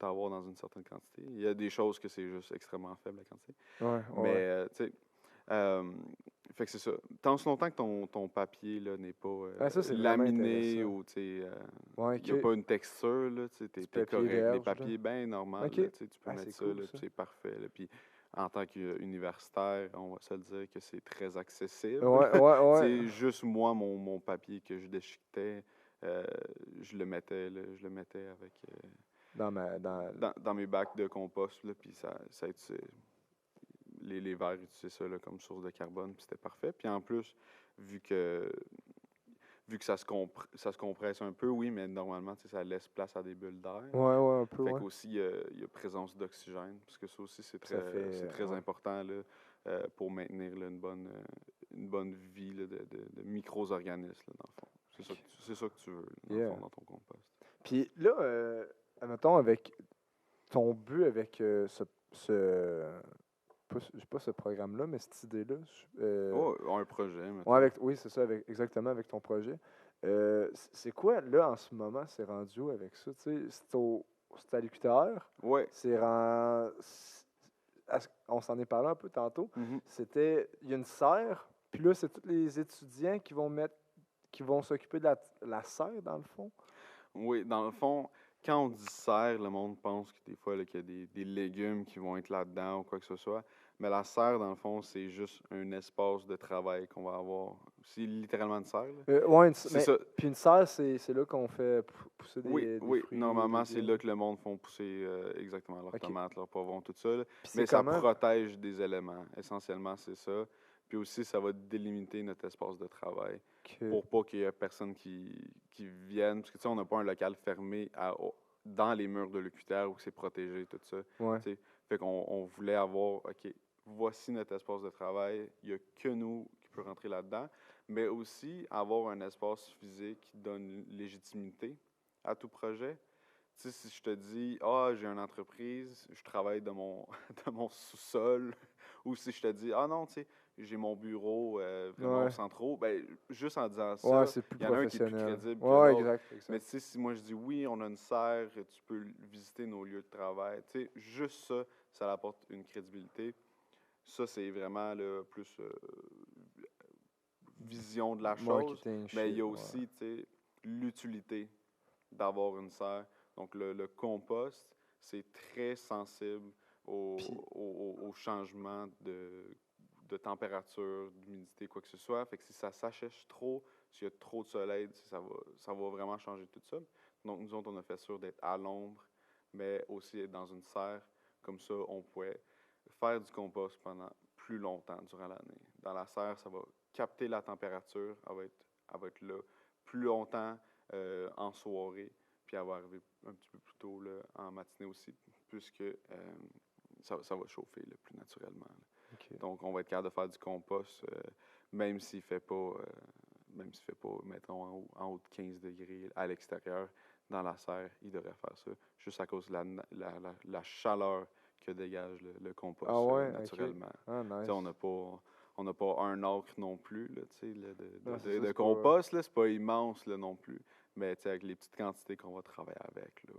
avoir dans une certaine quantité. Il y a des choses que c'est juste extrêmement faible la quantité. Ouais, Mais, ouais. tu sais, euh, fait que c'est ça. Tant aussi longtemps que ton papier là, n'est pas Ah, ça, c'est vraiment laminé intéressant. ou Ouais, il n'y a ok. pas une texture, là, tu Du es papier correct. Les verge, là. papiers bien normaux, Ok. là, tu peux Ah, mettre c'est ça, cool, là, ça. puis c'est parfait. Là, puis en tant qu'universitaire, on va se le dire que c'est très accessible. Ouais, ouais, ouais. C'est juste moi, mon papier que je déchiquetais, je le mettais, là, avec dans mes bacs de compost, là, puis ça les vers utilisaient ça là, comme source de carbone, puis c'était parfait. Puis en plus, vu que ça se compresse un peu, oui, mais normalement, tu sais, ça laisse place à des bulles d'air. Ouais, ouais, un peu, Fait ouais. qu'aussi, il y a présence d'oxygène, parce que ça aussi, Ça fait. c'est très Ouais. important là, pour maintenir là, une bonne vie là, de micro-organismes, là, dans le fond. C'est ça que tu veux, dans le Yeah. fond, dans ton compost. Puis là, admettons, avec ton but avec pas ce programme-là, mais cette idée-là. Oh, un projet, mettons. Ouais, oui, c'est ça, exactement avec ton projet. C'est quoi, là, en ce moment, c'est rendu où avec ça? Tu sais, c'est à l'UQTR, Ouais. on s'en est parlé un peu tantôt. Mhm. Il y a une serre, puis là, c'est tous les étudiants qui vont s'occuper de la serre, dans le fond. Oui, dans le fond, quand on dit serre, le monde pense que des fois, là, qu'il y a des légumes qui vont être là-dedans ou quoi que ce soit. Mais la serre, dans le fond, c'est juste un espace de travail qu'on va avoir. C'est littéralement une serre, là. Ouais, C'est ça. puis une serre, c'est là qu'on fait pousser Oui, des oui. fruits. Normalement, c'est légumes. là que le monde font pousser exactement leurs Ok. tomates, leurs poivrons, tout ça, là. Puis Mais c'est ça comment? protège des éléments. Essentiellement, c'est ça. Puis aussi, ça va délimiter notre espace de travail pour pas qu'il y ait personne qui vienne. Parce que, tu sais, on n'a pas un local fermé dans les murs de l'UQTR où c'est protégé, tout ça. Ouais. Tu sais. Fait qu'on voulait avoir, OK, voici notre espace de travail. Il n'y a que nous qui peut rentrer là-dedans. Mais aussi avoir un espace physique qui donne légitimité à tout projet. Tu sais, si je te dis, j'ai une entreprise, je travaille de mon, de mon sous-sol, ou si je te dis, non, tu sais, j'ai mon bureau vraiment au Ouais. centre, ben, juste en disant Ouais, ça, c'est plus il y en a un qui est plus professionnel. crédible que Ouais, l'autre. exact. Mais tu sais, si moi je dis, oui, on a une serre, tu peux visiter nos lieux de travail, tu sais, juste ça, ça apporte une crédibilité. Ça, c'est vraiment là, plus vision de la chose, Marketing mais il y a shit, aussi, tu sais, l'utilité d'avoir une serre. Donc, le compost, c'est très sensible au changement de température, d'humidité, quoi que ce soit. Fait que si ça s'achèche trop, s'il y a trop de soleil, ça va vraiment changer tout ça. Donc, nous autres, on a fait sûr d'être à l'ombre, mais aussi être dans une serre. Comme ça, on pouvait faire du compost pendant plus longtemps durant l'année. Dans la serre, ça va capter la température, elle va être là plus longtemps en soirée, puis elle va arriver un petit peu plus tôt là, en matinée aussi, puisque ça va chauffer là, plus naturellement. Là. OK. Donc, on va être capable de faire du compost, même s'il fait pas, mettons, en haut de 15 degrés à l'extérieur, dans la serre, il devrait faire ça, juste à cause de la chaleur que dégage le compost Ah ouais, OK. naturellement. Ah, Tu sais, nice. on n'a pas un acre non plus là, tu sais, là, Non, c'est ça, de c'est pas... compost, là, c'est pas immense là, non plus. Mais tu sais, avec les petites quantités qu'on va travailler avec, là,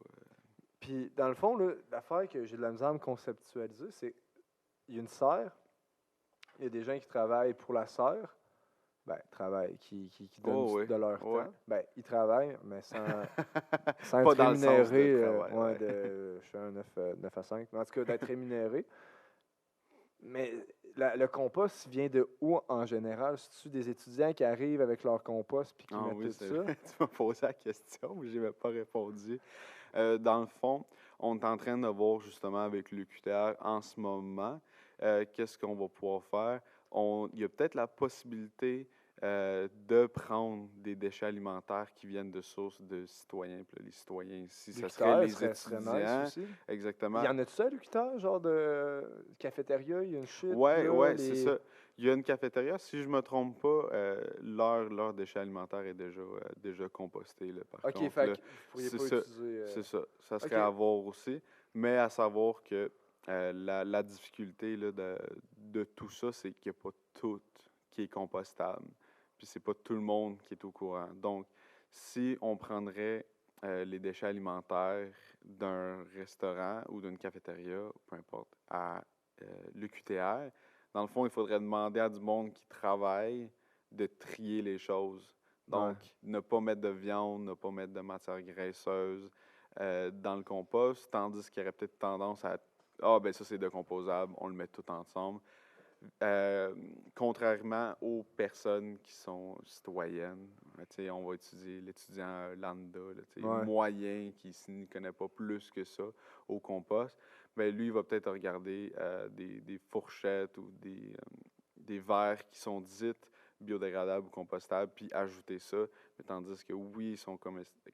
Puis, dans le fond, là, l'affaire que j'ai de la misère à me conceptualiser, c'est il y a une serre, il y a des gens qui travaillent pour la serre, qui donnent oh oui, de leur ouais. temps. Ils travaillent, mais sans Pas être dans le sens rémunérés. de travail, ouais. Je fais un 9 à 5, mais en tout cas, d'être rémunéré. Mais le compost vient de où en général? C'est-tu des étudiants qui arrivent avec leur compost puis qui Ah mettent oui, tout c'est ça? vrai. Tu m'as posé la question, mais je n'ai pas répondu. Dans le fond, on est en train de voir justement avec le QTR en ce moment, qu'est-ce qu'on va pouvoir faire. Il y a peut-être la possibilité de prendre des déchets alimentaires qui viennent de sources de citoyens. Puis là, les citoyens ici, ça serait les Serait nice étudiants. aussi. Il Exactement. y en a-tu ça à l'UQTR, genre de cafétéria? Il y a une shit, Ouais, là, ouais, c'est ça. Il y a une cafétéria, si je ne me trompe pas, leur déchet alimentaire est déjà composté, là, par OK, contre. fait Là, que vous pourriez c'est pas ça, utiliser... c'est ça. Ça serait OK. à voir aussi. Mais à savoir que la difficulté là, de tout ça, c'est qu'il n'y a pas tout qui est compostable. Puis c'est pas tout le monde qui est au courant. Donc, si on prendrait les déchets alimentaires d'un restaurant ou d'une cafétéria, peu importe, à l'UQTR, dans le fond, il faudrait demander à du monde qui travaille de trier les choses. Donc, ne pas mettre de viande, ne pas mettre de matière graisseuse dans le compost, tandis qu'il y aurait peut-être tendance à ah, ben ça, c'est décomposable, on le met tout ensemble. Contrairement aux personnes qui sont citoyennes, on va étudier l'étudiant lambda, là, Ouais. moyen, qui ne connaît pas plus que ça au compost, ben, lui, il va peut-être regarder des fourchettes ou des verres qui sont dites biodégradables ou compostables, puis ajouter ça. Mais tandis que oui, ils sont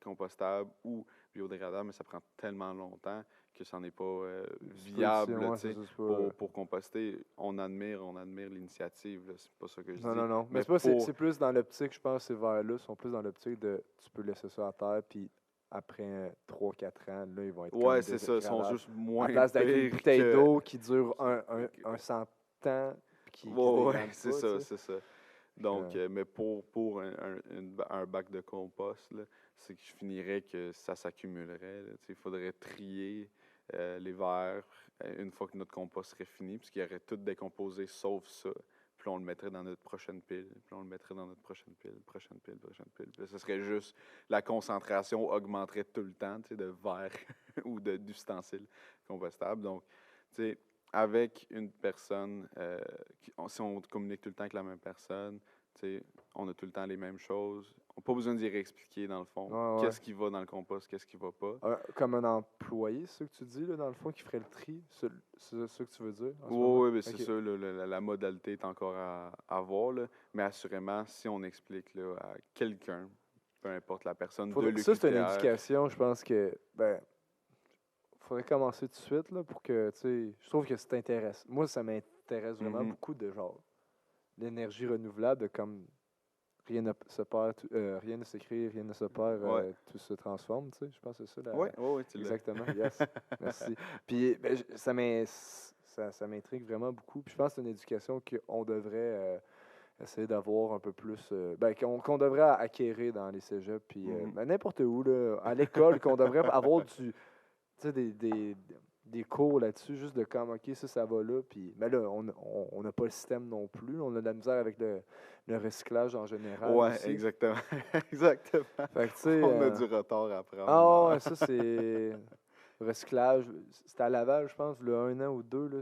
compostables ou biodégradables, mais ça prend tellement longtemps que ça n'est pas viable Ouais, pour composter. On admire l'initiative, là, c'est pas ça que je Non, dis. non, non. Mais Mais c'est plus dans l'optique, je pense, ces verres-là sont plus dans l'optique de tu peux laisser ça à terre, puis après 3-4 ans, là, ils vont être Ouais, comme c'est ça, ils sont dégradables. juste moins À place d'être une pires bouteille que... d'eau qui dure un 100 ans, puis qui se Ouais, dégrade c'est pas, ça, tu sais. c'est ça. Donc, mais pour un bac de compost, là, c'est que je finirais que ça s'accumulerait. Là. Il faudrait trier les verres une fois que notre compost serait fini, puisqu'il y aurait tout décomposé sauf ça. Puis on le mettrait dans notre prochaine pile, puis on le mettrait dans notre prochaine pile. Puis là, ce serait juste, la concentration augmenterait tout le temps, tu sais, de verre ou d'ustensiles compostables. Donc, tu sais, avec une personne, si on communique tout le temps avec la même personne, tu sais, on a tout le temps les mêmes choses. On n'a pas besoin d'y réexpliquer, dans le fond, Ouais, ouais. qu'est-ce qui va dans le compost, qu'est-ce qui ne va pas. Comme un employé, c'est ce que tu dis, là, dans le fond, qui ferait le tri, c'est ce que tu veux dire en ce Oui, moment? oui, mais c'est Ok. ça, là, la modalité est encore à voir, là, mais assurément, si on explique là, à quelqu'un, peu importe la personne de l'UQTR... Ça, c'est une indication, je pense que, faudrait commencer tout de suite, là, pour que, tu sais, je trouve que c'est intéressant. Moi, ça m'intéresse vraiment Mhm. beaucoup de genre, l'énergie renouvelable, de comme, rien ne se perd, rien ne s'écrit, rien ne se perd, Ouais. tout se transforme, tu sais, je pense que c'est ça. Oui, tu l'as. Exactement, yes, merci. Puis, ça m'intrigue vraiment beaucoup, puis je pense que c'est une éducation qu'on devrait essayer d'avoir un peu plus, qu'on devrait acquérir dans les cégeps, puis n'importe où, là, à l'école, qu'on devrait avoir tu sais, des cours là-dessus, juste de comme, OK, ça va là, puis, mais là, on n'a pas le système non plus, on a de la misère avec le recyclage en général Ouais, aussi. exactement. Exactement. Fait que, tu sais... On a du retard à prendre. Ah ouais, ça, c'est... Recyclage, c'était à Laval, je pense, il y a 1 an ou 2, là,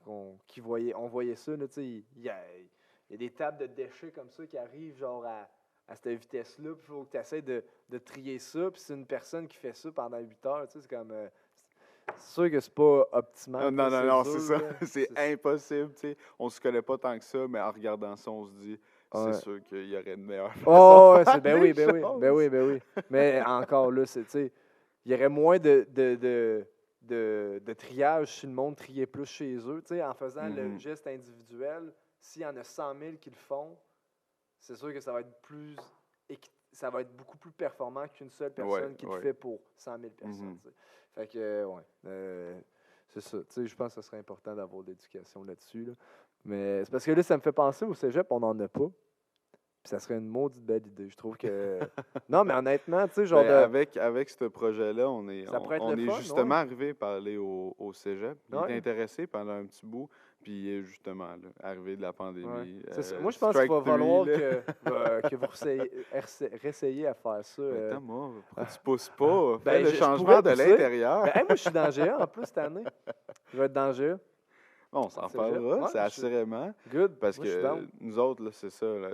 on voyait ça, là, tu sais, il y a des tables de déchets comme ça qui arrivent, genre, à cette vitesse-là, puis il faut que tu essaies de trier ça, puis c'est une personne qui fait ça pendant 8 heures, tu sais, c'est comme... c'est sûr que c'est pas optimal. Non, c'est ça. C'est impossible, tu sais. On se connaît pas tant que ça, mais en regardant ça, on se dit, c'est sûr qu'il y aurait une meilleure façon de faire ben les oui. Mais encore là, c'est, tu sais, il y aurait moins de de triage si le monde triait plus chez eux. Tu sais, en faisant le Mhm. geste individuel, s'il y en a 100 000 qui le font, c'est sûr que ça va être ça va être beaucoup plus performant qu'une seule personne qui le fait pour 100 000 personnes. Mhm. Tu sais. Fait que, c'est ça. Tu sais, je pense que ce serait important d'avoir de l'éducation là-dessus. Là. Mais c'est parce que là, ça me fait penser au cégep, on n'en a pas. Puis ça serait une maudite belle idée. Je trouve que. Non, mais honnêtement, tu sais, genre Ben, de. avec ce projet-là, Ça pourrait être on le est fun, justement ouais. arrivé par aller au cégep. Il était Ouais. intéressé pendant un petit bout. Puis justement, là, arrivé de la Ouais. pandémie, C'est ça. Moi, je pense qu'il strike va three, falloir là. que vous réessayiez à faire ça. Ben, Thomas, pourquoi tu pousses pas? Fais Ben, le je changement pourrais de pousser. l'intérieur. Ben, hey, moi, je suis dans GA en plus cette année. Je vais être dans GA. On s'en Cégep. parlera, Ouais, c'est assurément. Good. Parce Moi, je suis down. que nous autres, là, c'est ça. Là,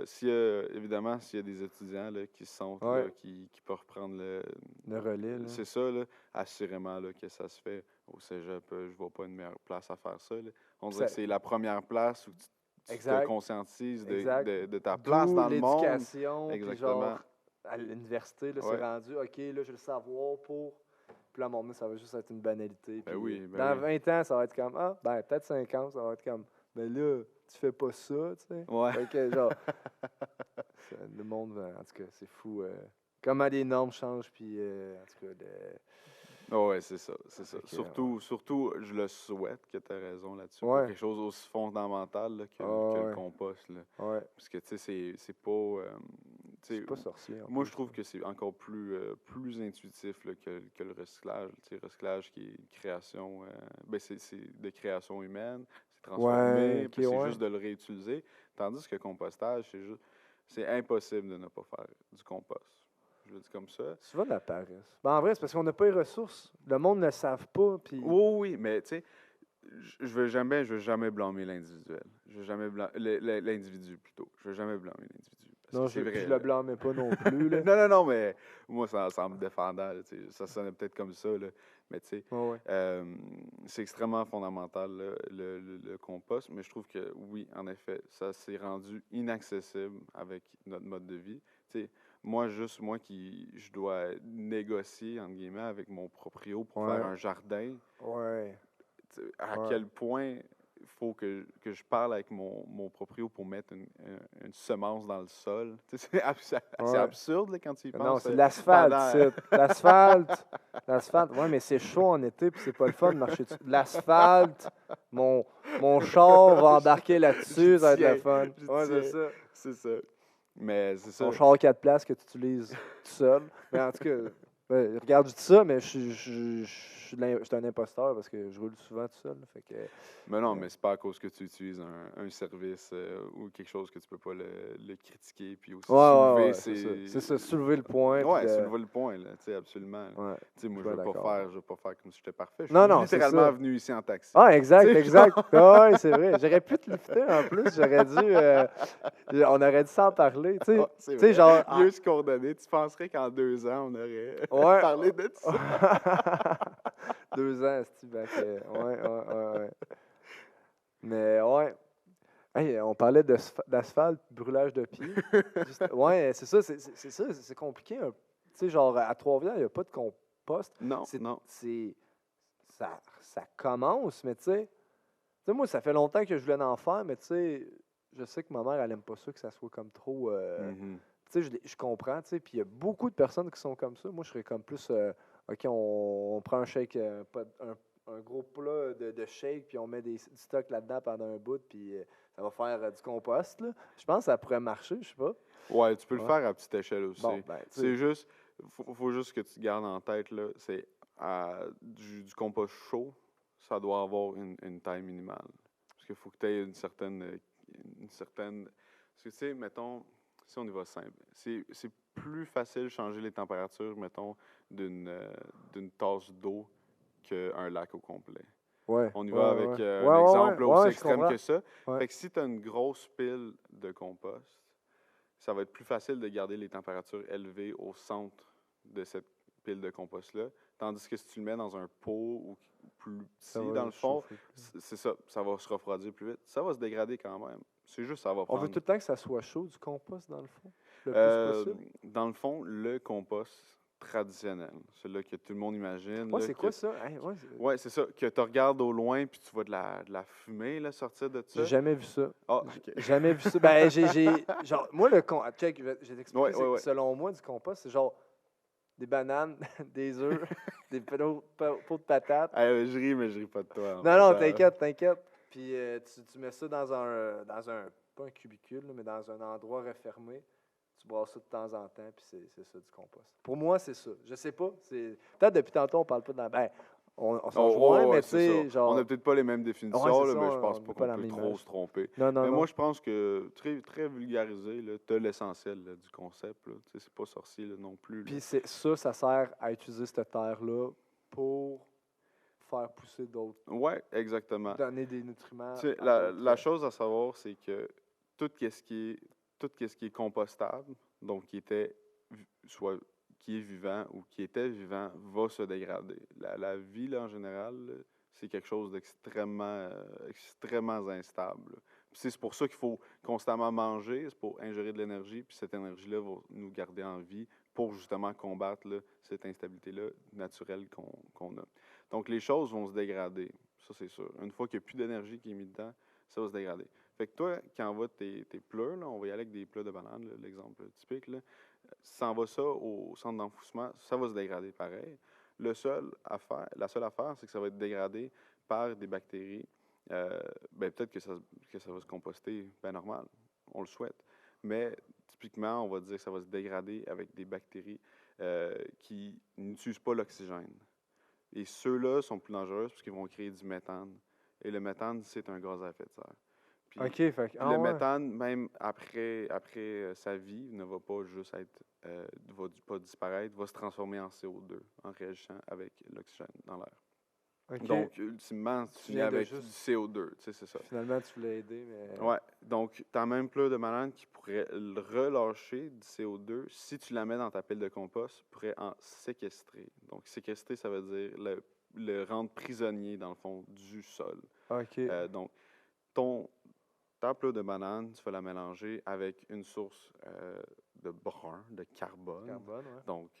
évidemment, s'il y a des étudiants là, qui se sentent, Ouais. là, qui peuvent reprendre Le relais, là. c'est ça, là, assurément là, que ça se fait au cégep. Je vois pas une meilleure place à faire ça. Là. On dirait que c'est la première place où tu te Exact. conscientises Exact. de ta place D'où dans le monde. l'éducation, puis Exactement. genre, à l'université, là, c'est Ouais. rendu, OK, là, je vais le savoir pour... Puis là, à un moment donné, ça va juste être une banalité. Ben Puis, oui, ben dans oui. 20 ans, ça va être comme, peut-être 50, ça va être comme, mais là, tu fais pas ça, tu sais. Ouais. Fait que, genre, le monde, en tout cas, c'est fou. Comment les normes changent, puis, en tout cas, Ouais, c'est ça, c'est ça. Fait que, Surtout, je le souhaite que tu as raison là-dessus. Pour Ouais. quelque chose aussi fondamental là, que le Ouais. compost. Là. Ouais. Parce que, tu sais, c'est pas... tu sais, C'est pas sorcier. en moi, plus, je trouve là. que c'est encore plus intuitif là, que le recyclage. Tu sais, recyclage qui est création... ben, c'est de création humaine, c'est transformé, Ouais, ok, puis c'est ouais. juste de le réutiliser. Tandis que compostage, c'est impossible de ne pas faire du compost. Je le dis comme ça. Souvent de la paresse. Ben, en vrai, c'est parce qu'on n'a pas les ressources. Le monde ne le savent pas, puis... Oui, mais tu sais, je veux jamais blâmer l'individuel. Je veux jamais l'individu plutôt. Je veux jamais blâmer l'individu. Parce Non, que c'est vrai. je le blâmais pas non plus, là. Non, mais moi, ça me défendant. Là, tu sais, ça sonnait peut-être comme ça. Là, mais tu sais, Ouais. c'est extrêmement fondamental, là, le compost. Mais je trouve que oui, en effet, ça s'est rendu inaccessible avec notre mode de vie. Tu sais, moi qui je dois négocier, entre guillemets, avec mon proprio pour Ouais. faire un jardin. Ouais. À Ouais. quel point il faut que je parle avec mon proprio pour mettre une semence dans le sol. Tu sais, c'est Ouais. absurde là, quand tu y penses. Non, c'est de l'asphalte, pendant- c'est. L'asphalte. L'asphalte. Ouais, mais c'est chaud en été, puis c'est pas le fun de marcher dessus. De l'asphalte. Mon char va embarquer là-dessus, ça va être le fun. J'y Ouais, c'est tiens. ça. C'est ça. Mais c'est ça. Ton char 4 places que tu utilises tout seul. Mais en tout cas, regarde, je dis ça, mais je suis un imposteur parce que je roule souvent tout seul. Fait que, Mais non, mais c'est pas à cause que tu utilises un service ou quelque chose que tu peux pas le critiquer puis aussi soulever. ouais, c'est ça, soulever le point. Ouais, puis soulever le point, là, tu sais, absolument. Ouais. Tu sais, moi, Je je suis veux pas d'accord. faire comme si j'étais parfait. Je suis Non, c'est littéralement ça. venu ici en taxi. Ah, exact, Tu sais, exact. Ah, ouais, c'est vrai. J'aurais pu te lifter en plus. J'aurais dû. On aurait dû s'en parler. Tu sais, Ah, c'est tu sais, vrai. genre. Mieux se coordonner. Tu penserais qu'en 2 ans, on aurait Ouais. parlé de ça. 2 ans, c'est ouais. Mais ouais. Hey, on parlait d'asphalte, brûlage de pied. Ouais, c'est ça, c'est ça, c'est compliqué. Tu sais, genre, à Trois-Rivières, il n'y a pas de compost. Non, C'est- non. Ça commence, mais tu sais, moi, ça fait longtemps que je voulais en faire, mais tu sais, je sais que ma mère, elle aime pas ça, que ça soit comme trop. Mhm. Tu sais, je comprends, tu sais, puis il y a beaucoup de personnes qui sont comme ça. Moi, je serais comme plus, OK, on prend un shake, un gros plat de shake, puis on met du stock là-dedans pendant un bout, puis ça va faire du compost, là. Je pense que ça pourrait marcher, je sais pas. Ouais, tu peux le Ouais. faire à petite échelle aussi. Bon, ben, tu sais, C'est juste, faut juste que tu gardes en tête, là, c'est du compost chaud, ça doit avoir une taille minimale. Parce qu'il faut que tu aies une certaine. Parce que, tu sais, mettons, si on y va simple, c'est plus facile de changer les températures, mettons, d'une tasse d'eau qu'un lac au complet. ouais. On y va avec ouais. un exemple là, aussi je extrême comprends. que ça. Ouais. Fait que si tu as une grosse pile de compost, ça va être plus facile de garder les températures élevées au centre de cette pile de compost-là. Tandis que si tu le mets dans un pot ou plus Ça petit, va dans le fond, chauffer plus. c'est ça va se refroidir plus vite. Ça va se dégrader quand même. C'est juste ça va On prendre. veut tout le temps que ça soit chaud, du compost, dans le fond, le plus possible. Dans le fond, le compost, traditionnel. Celui-là que tout le monde imagine. Ouais, Là, c'est que quoi ça? Hein, ouais, ouais, c'est ça. Que tu regardes au loin puis tu vois de la fumée là, sortir de j'ai ça. jamais vu ça. Ah, OK. Jamais vu ça. Ben, genre, moi, check, je vais t'expliquer, Ouais, ouais, ouais. selon moi, du compost, c'est genre des bananes, des œufs, des pots de patates. Je ris, mais je ris pas de toi. En Non, non, passant, là. t'inquiète. Puis tu mets ça dans un, pas un cubicule, là, mais dans un endroit refermé. Tu brasses ça de temps en temps, puis c'est ça du compost. Pour moi, c'est ça. Je sais pas. Peut-être depuis tantôt, on parle pas de la. Ben, on s'en rejoint, mais tu C'est ça. sais, On n'a genre. peut-être pas les mêmes Ouais, définitions, c'est là, ça, mais je on pense n'a pas pas qu'on la peut même trop image. se tromper. Non, non, Mais moi, non. je pense que très, très vulgarisé, tu as l'essentiel là, du concept. Là. Tu sais, c'est pas sorcier là, non plus. Là. Puis ça sert à utiliser cette terre-là pour faire pousser d'autres, Ouais, exactement. donner des nutriments Tu sais, à d'autres. la chose à savoir, c'est que tout ce qui est, tout ce qui est compostable, donc soit qui est vivant ou qui était vivant, va se dégrader. La vie, là, en général, là, c'est quelque chose extrêmement instable. Là. Puis c'est pour ça qu'il faut constamment manger, c'est pour ingérer de l'énergie, puis cette énergie-là va nous garder en vie pour justement combattre là, cette instabilité-là naturelle qu'on a. Donc les choses vont se dégrader. Ça, c'est sûr. Une fois qu'il n'y a plus d'énergie qui est mise dedans, ça va se dégrader. Fait que toi, quand on va tes plats, là, on va y aller avec des plats de bananes, là, l'exemple typique, là, si tu envoies ça au centre d'enfouissement, ça va se dégrader pareil. La seule affaire, c'est que ça va être dégradé par des bactéries. Ben, peut-être que ça va se composter bien normal. On le souhaite. Mais typiquement, on va dire que ça va se dégrader avec des bactéries qui n'utilisent pas l'oxygène. Et ceux-là sont plus dangereux parce qu'ils vont créer du méthane. Et le méthane, c'est un gaz à effet de serre. Puis OK, fait que. Ah le ouais. méthane, même après sa vie, ne va pas juste être, pas disparaître, va se transformer en CO2 en réagissant avec l'oxygène dans l'air. OK. Donc, ultimement, tu finis viens de avec juste- du CO2, tu sais, c'est ça. Finalement, tu voulais aider, mais. Ouais, donc tu as même plein de bananes qui pourraient relâcher du CO2 si tu la mets dans ta pile de compost, pourrait en séquestrer. Donc, séquestrer, ça veut dire le rendre prisonnier, dans le fond, du sol. OK. Donc, ta plat de banane, tu vas la mélanger avec une source de brun, de carbone. Carbone, ouais. Donc,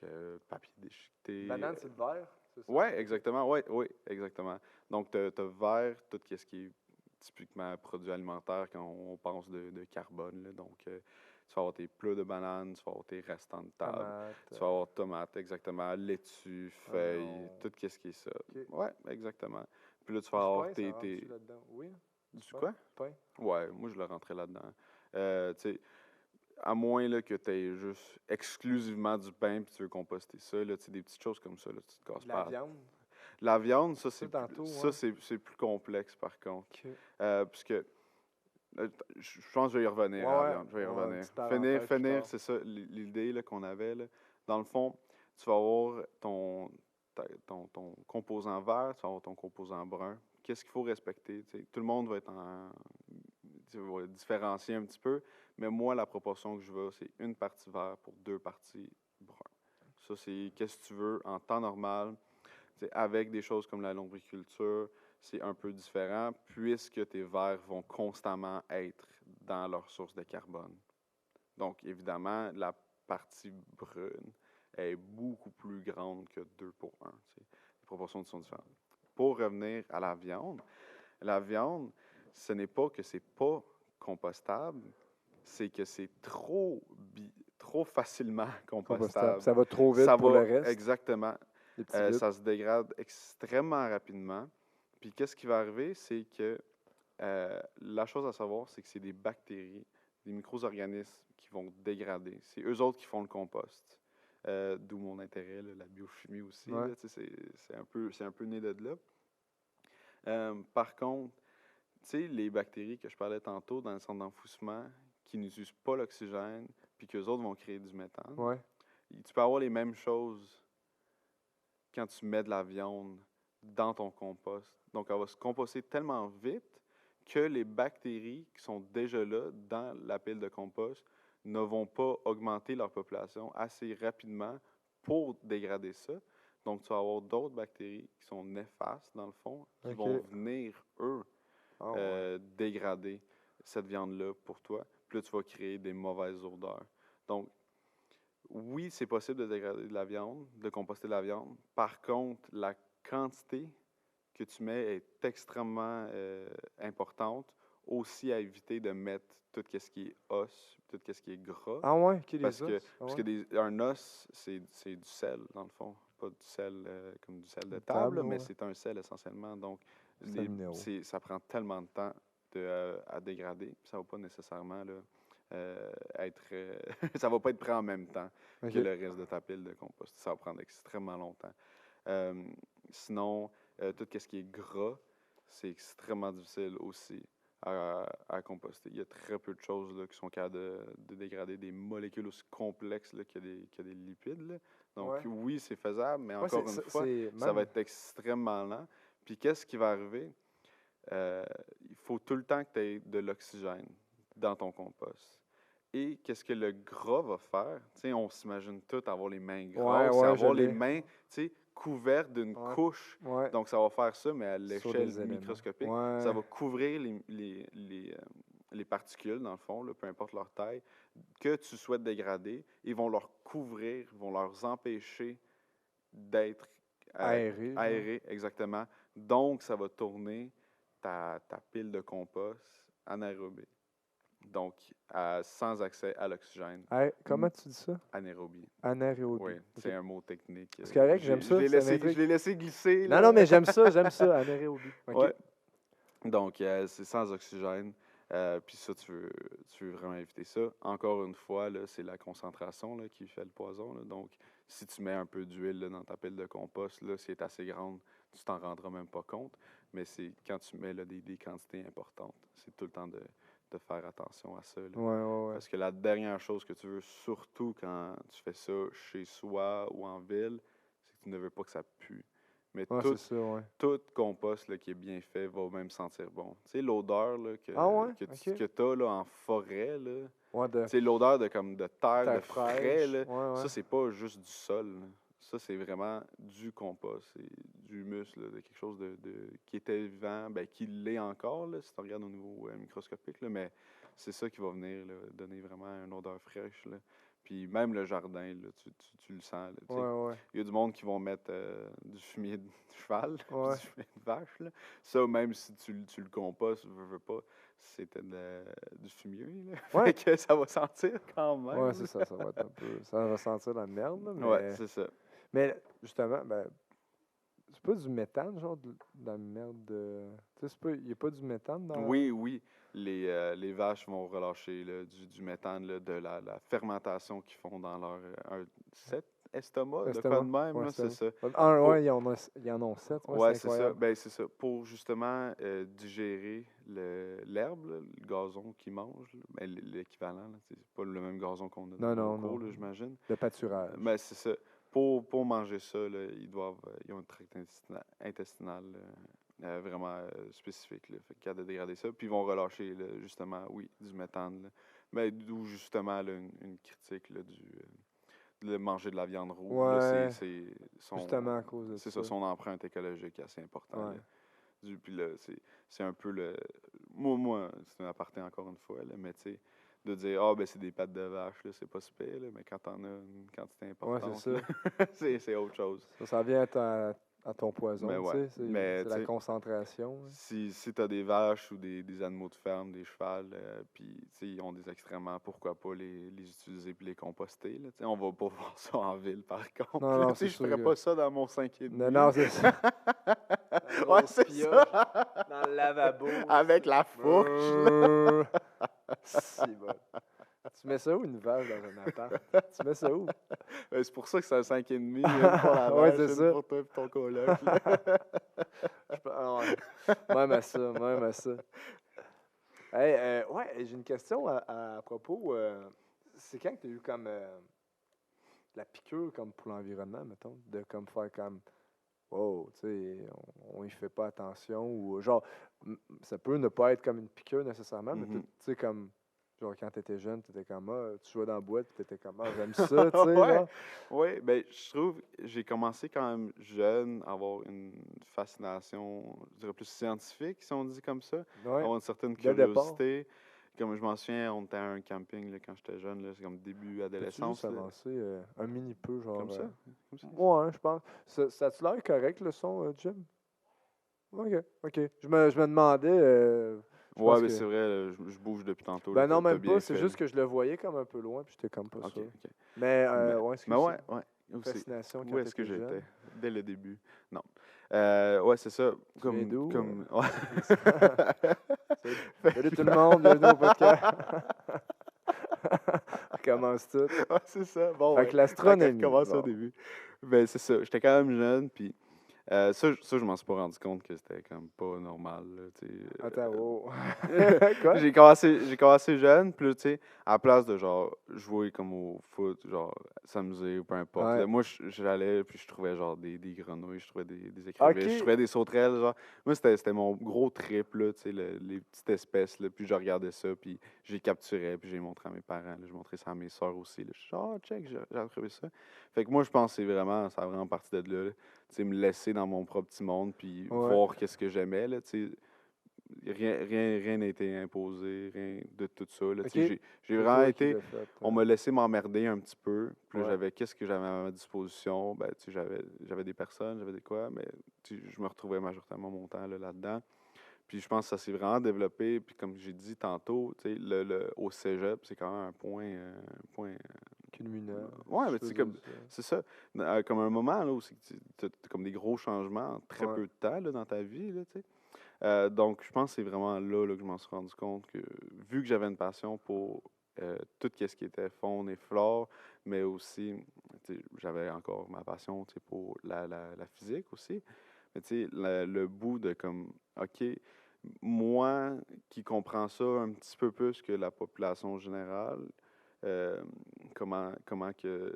papier déchiqueté. Banane, c'est le vert, c'est ça? Oui, exactement. Oui, exactement. Donc, tu as vert, tout ce qui est typiquement produit alimentaire quand on pense de carbone. Là. Donc, tu vas avoir tes plats de banane, tu vas avoir tes restants de table, Tomate. tu vas avoir tomates, exactement, laitue, feuilles, non. tout ce qui est ça. OK. Oui, exactement. Puis là, tu Du vas avoir pain, ça rentre-tu là-dedans? Oui. Du quoi? Pain. Ouais, moi, je le rentrais là-dedans. Tu sais, à moins là, que tu aies juste exclusivement du pain puis tu veux composter ça, là, tu sais, des petites choses comme ça, là, tu te casses De la pas. viande. La viande, ça, Ça, tantôt, ça, ouais. c'est plus complexe, par contre. OK. Puisque je pense que je vais y revenir à la Ouais, viande. Je vais y ouais, revenir. petite parenthèse plus Finir, tard. c'est ça l'idée là, qu'on avait. Là. Dans le fond, tu vas avoir ton composant vert, tu vas avoir ton composant brun. Qu'est-ce qu'il faut respecter? T'sais, tout le monde va être va différencier un petit peu, mais moi, la proportion que je veux, c'est une partie vert pour deux parties brun. Ça, c'est qu'est-ce que tu veux en temps normal. T'sais, avec des choses comme la lombriculture, c'est un peu différent puisque tes vers vont constamment être dans leur source de carbone. Donc, évidemment, la partie brune est beaucoup plus grande que 2 pour 1. Les proportions sont différentes. Pour revenir à la viande, ce n'est pas que c'est pas compostable, c'est que c'est trop facilement compostable. Ça va trop vite pour le reste. Exactement. Les petits bits. Ça se dégrade extrêmement rapidement. Puis qu'est-ce qui va arriver, c'est que la chose à savoir, c'est que c'est des bactéries, des micro-organismes qui vont dégrader. C'est eux autres qui font le compost. D'où mon intérêt, là, la biochimie aussi. Ouais. Là, c'est un peu né de là. Par contre, les bactéries que je parlais tantôt dans le centre d'enfouissement, qui n'utilisent pas l'oxygène, puis qu'eux autres vont créer du méthane, Ouais. tu peux avoir les mêmes choses quand tu mets de la viande dans ton compost. Donc, elle va se composter tellement vite que les bactéries qui sont déjà là dans la pile de compost ne vont pas augmenter leur population assez rapidement pour dégrader ça. Donc, tu vas avoir d'autres bactéries qui sont néfastes, dans le fond, qui OK. vont venir, eux, Ah ouais. dégrader cette viande-là pour toi. Puis là, tu vas créer des mauvaises odeurs. Donc, oui, c'est possible de dégrader de la viande, de composter de la viande. Par contre, la quantité que tu mets est extrêmement importante. Aussi à éviter de mettre tout ce qui est os, tout ce qui est gras. Ah ouais, ok, Parce les que, os. Ah parce ouais. que un os, c'est du sel, dans le fond. Pas du sel comme du sel de Une table, là, mais ouais. c'est un sel essentiellement. Donc, C'est un minéraux. ça prend tellement de temps à dégrader. Ça ne va pas nécessairement là, être. Ça va pas être prêt en même temps Ok. que le reste de ta pile de compost. Ça va prendre extrêmement longtemps. Euh, Sinon, tout ce qui est gras, c'est extrêmement difficile aussi à composter. Il y a très peu de choses là, qui sont capables de dégrader des molécules aussi complexes là, qu'il y a des lipides. Là. Donc, Ouais. oui, c'est faisable, mais Ouais, encore une fois, ça va même. être extrêmement lent. Puis, qu'est-ce qui va arriver? Il faut tout le temps que tu aies de l'oxygène dans ton compost. Et qu'est-ce que le gras va faire? T'sais, on s'imagine tout avoir les mains grasses, Ouais, avoir je les l'ai. mains couvertes d'une Ouais. couche. Ouais. Donc, ça va faire ça, mais à Sur l'échelle des éléments. microscopique. Ouais. Ça va couvrir les particules, dans le fond, là, peu importe leur taille, que tu souhaites dégrader. Ils vont leur couvrir, vont leur empêcher d'être Aéré. Genre. aérés, exactement. Donc, ça va tourner ta pile de compost anaérobie. Donc, sans accès à l'oxygène. Comment tu dis ça? Anaérobie. Anaérobie. Oui, Ok. c'est un mot technique. C'est correct, j'aime ça. Je l'ai laissé glisser. Non, Là. non, mais j'aime ça, anaérobie. OK. Ouais. Donc, c'est sans oxygène. Puis ça, tu veux vraiment éviter ça. Encore une fois, là, c'est la concentration là, qui fait le poison. Là. Donc, si tu mets un peu d'huile là, dans ta pile de compost, là, si elle est assez grande, tu t'en rendras même pas compte. Mais c'est quand tu mets là, des quantités importantes, c'est tout le temps de faire attention à ça. Là. Ouais. Parce que la dernière chose que tu veux, surtout quand tu fais ça chez soi ou en ville, c'est que tu ne veux pas que ça pue. Mais Ouais, c'est ça, ouais. tout compost là, qui est bien fait va même sentir bon. Tu sais, l'odeur là, que tu as là, en forêt, là, ouais, l'odeur de, comme, de terre, de frais, fraîche. là, Ouais. ça, c'est pas juste du sol. Là. Ça, c'est vraiment du compost. C'est du humus, là, de quelque chose qui était vivant, ben, qui l'est encore, là, si tu regardes au niveau microscopique. Là, mais c'est ça qui va venir là, donner vraiment une odeur fraîche. Là. Puis même le jardin, là, tu le sens. Là, Ouais. il y a du monde qui vont mettre du fumier de cheval, Ouais. du fumier de vache. Là. Ça, même si tu le compostes, veux pas, c'était du fumier. Là. Ouais. Fait que ça va sentir quand même. Ouais, c'est ça. Ça va être un peu. Ça va sentir la merde, là, mais. Ouais, c'est ça. Mais justement, ben. C'est pas du méthane, genre de la merde de. Tu sais, il n'y a pas du méthane dans. Oui. Les vaches vont relâcher là, du méthane là, de la fermentation qu'ils font dans leur estomac, de quoi de même, là, c'est ça. Ouais, ils en ont 7. Ouais, c'est c'est ça. incroyable. Ben, c'est ça. Pour justement digérer l'herbe, là, le gazon qu'ils mangent, là, ben, l'équivalent, là, c'est pas le même gazon qu'on a dans nos cours, là, j'imagine. Le pâturage. Mais c'est ça. Pour manger ça, là, ils ont un tract intestinal vraiment spécifique. Là, fait qu'il y a de dégrader ça. Puis ils vont relâcher, là, justement, oui, du méthane. Là. Mais d'où justement là, une critique là, de manger de la viande rouge. Ouais, là, justement à cause de c'est ça. ça, son empreinte écologique est assez important. Ouais. Là. Puis là, c'est un peu le. Moi, c'est un aparté encore une fois, là, mais tu sais, de dire, ben c'est des pattes de vache, là, c'est pas super, là, mais quand t'en as une quantité importante, c'est là, c'est autre chose. Ça vient à ton poison, Mais ouais. c'est la concentration. Hein. Si tu as des vaches ou des animaux de ferme, des chevals, puis ils ont des excréments, pourquoi pas les utiliser et les composter. Là, on va pas voir ça en ville, par contre. Non, je ferais pas ça dans mon 5,5. Non, c'est ça. Ouais, c'est ça. Dans le lavabo. Avec la fourche. C'est bon. Tu mets ça où, une vache dans un appart? Tu mets ça où? C'est pour ça que c'est un 5,5, une pour la vache, c'est une ça. pour toi et ton coloc. Même à ça. Hey, ouais, j'ai une question à propos. C'est quand que tu as eu comme la piqûre comme pour l'environnement, mettons, de comme faire comme wow, tu sais, on y fait pas attention ou genre ça peut ne pas être comme une piqûre nécessairement, mais tu sais comme genre quand tu étais jeune, tu étais comme tu jouais dans la boîte, tu étais comme j'aime ça, tu sais. Ouais. Oui, ben je trouve j'ai commencé quand même jeune à avoir une fascination, je dirais plus scientifique si on dit comme ça, avoir une certaine curiosité comme je m'en souviens, on était à un camping là, quand j'étais jeune, là, c'est comme début Peux-tu adolescence. juste avancer un mini peu, genre... Comme ça? Comme ça? Ouais, je pense. Ça a-tu l'air correct, le son, Jim? OK, OK. Je me demandais... je Ouais, pense mais que... c'est vrai, là, je bouge depuis tantôt. Là, Ben non, t'as même pas. bien C'est fait. Là. juste que je le voyais comme un peu loin, puis j'étais comme pas Ok, sûr. ok. Mais, Mais, ouais, mais excuse. ouais. Fascination Où quand est-ce que t'étais j'étais? jeune. Dès le début. Non. Ouais, c'est ça. Tu viens d'où? Ouais. Salut, Fait salut que tout le là- monde, bienvenue au podcast. On commence tout. Ouais, c'est ça. Bon, Fait ouais. que Tant qu'à l'astronomie, recommencer au bon. début. Ben, c'est ça. J'étais quand même jeune, puis ça, je m'en suis pas rendu compte que c'était comme pas normal, là, tu sais. Attends, wow. Euh, Quoi? j'ai commencé jeune, puis là, tu sais, à la place de genre jouer comme au foot, genre s'amuser ou peu importe. Là, Ouais. moi, j'allais, puis je trouvais genre des grenouilles, je trouvais des écrevisses, je OK. trouvais des sauterelles, genre. Moi, c'était mon gros trip, là, tu sais, les petites espèces, là, puis je regardais ça, puis je les capturais, puis j'ai montré à mes parents, là, je montrais ça à mes soeurs aussi, là. Je suis genre, ah, check, j'ai trouvé ça. Fait que moi, je pense que ça a vraiment parti de là, tu sais, me laisser dans mon propre petit monde, puis Ouais. voir qu'est-ce que j'aimais, là, tu sais. Rien n'a été imposé, rien de tout ça. Là. OK. J'ai C'est vraiment toi qui été. l'as fait. On m'a laissé m'emmerder un petit peu. Puis là, Ouais. j'avais qu'est-ce que j'avais à ma disposition. Ben, tu sais, j'avais des personnes, j'avais des quoi, mais tu sais, je me retrouvais majoritairement mon temps là, là-dedans. Puis je pense que ça s'est vraiment développé. Puis comme j'ai dit tantôt, tu sais, au cégep, c'est quand même un point Culminant. ouais, Si mais je tu peux sais, dire comme, ça. c'est ça. Comme un moment, là, où c'est que tu as comme des gros changements en très Ouais. peu de temps, là, dans ta vie, là, tu sais. Donc, je pense que c'est vraiment là, que je m'en suis rendu compte que, vu que j'avais une passion pour tout ce qui était faune et flore, mais aussi, tu sais, j'avais encore ma passion, tu sais, pour la physique aussi. Mais tu sais, le bout de comme, OK, moi qui comprends ça un petit peu plus que la population générale, euh, comment, comment que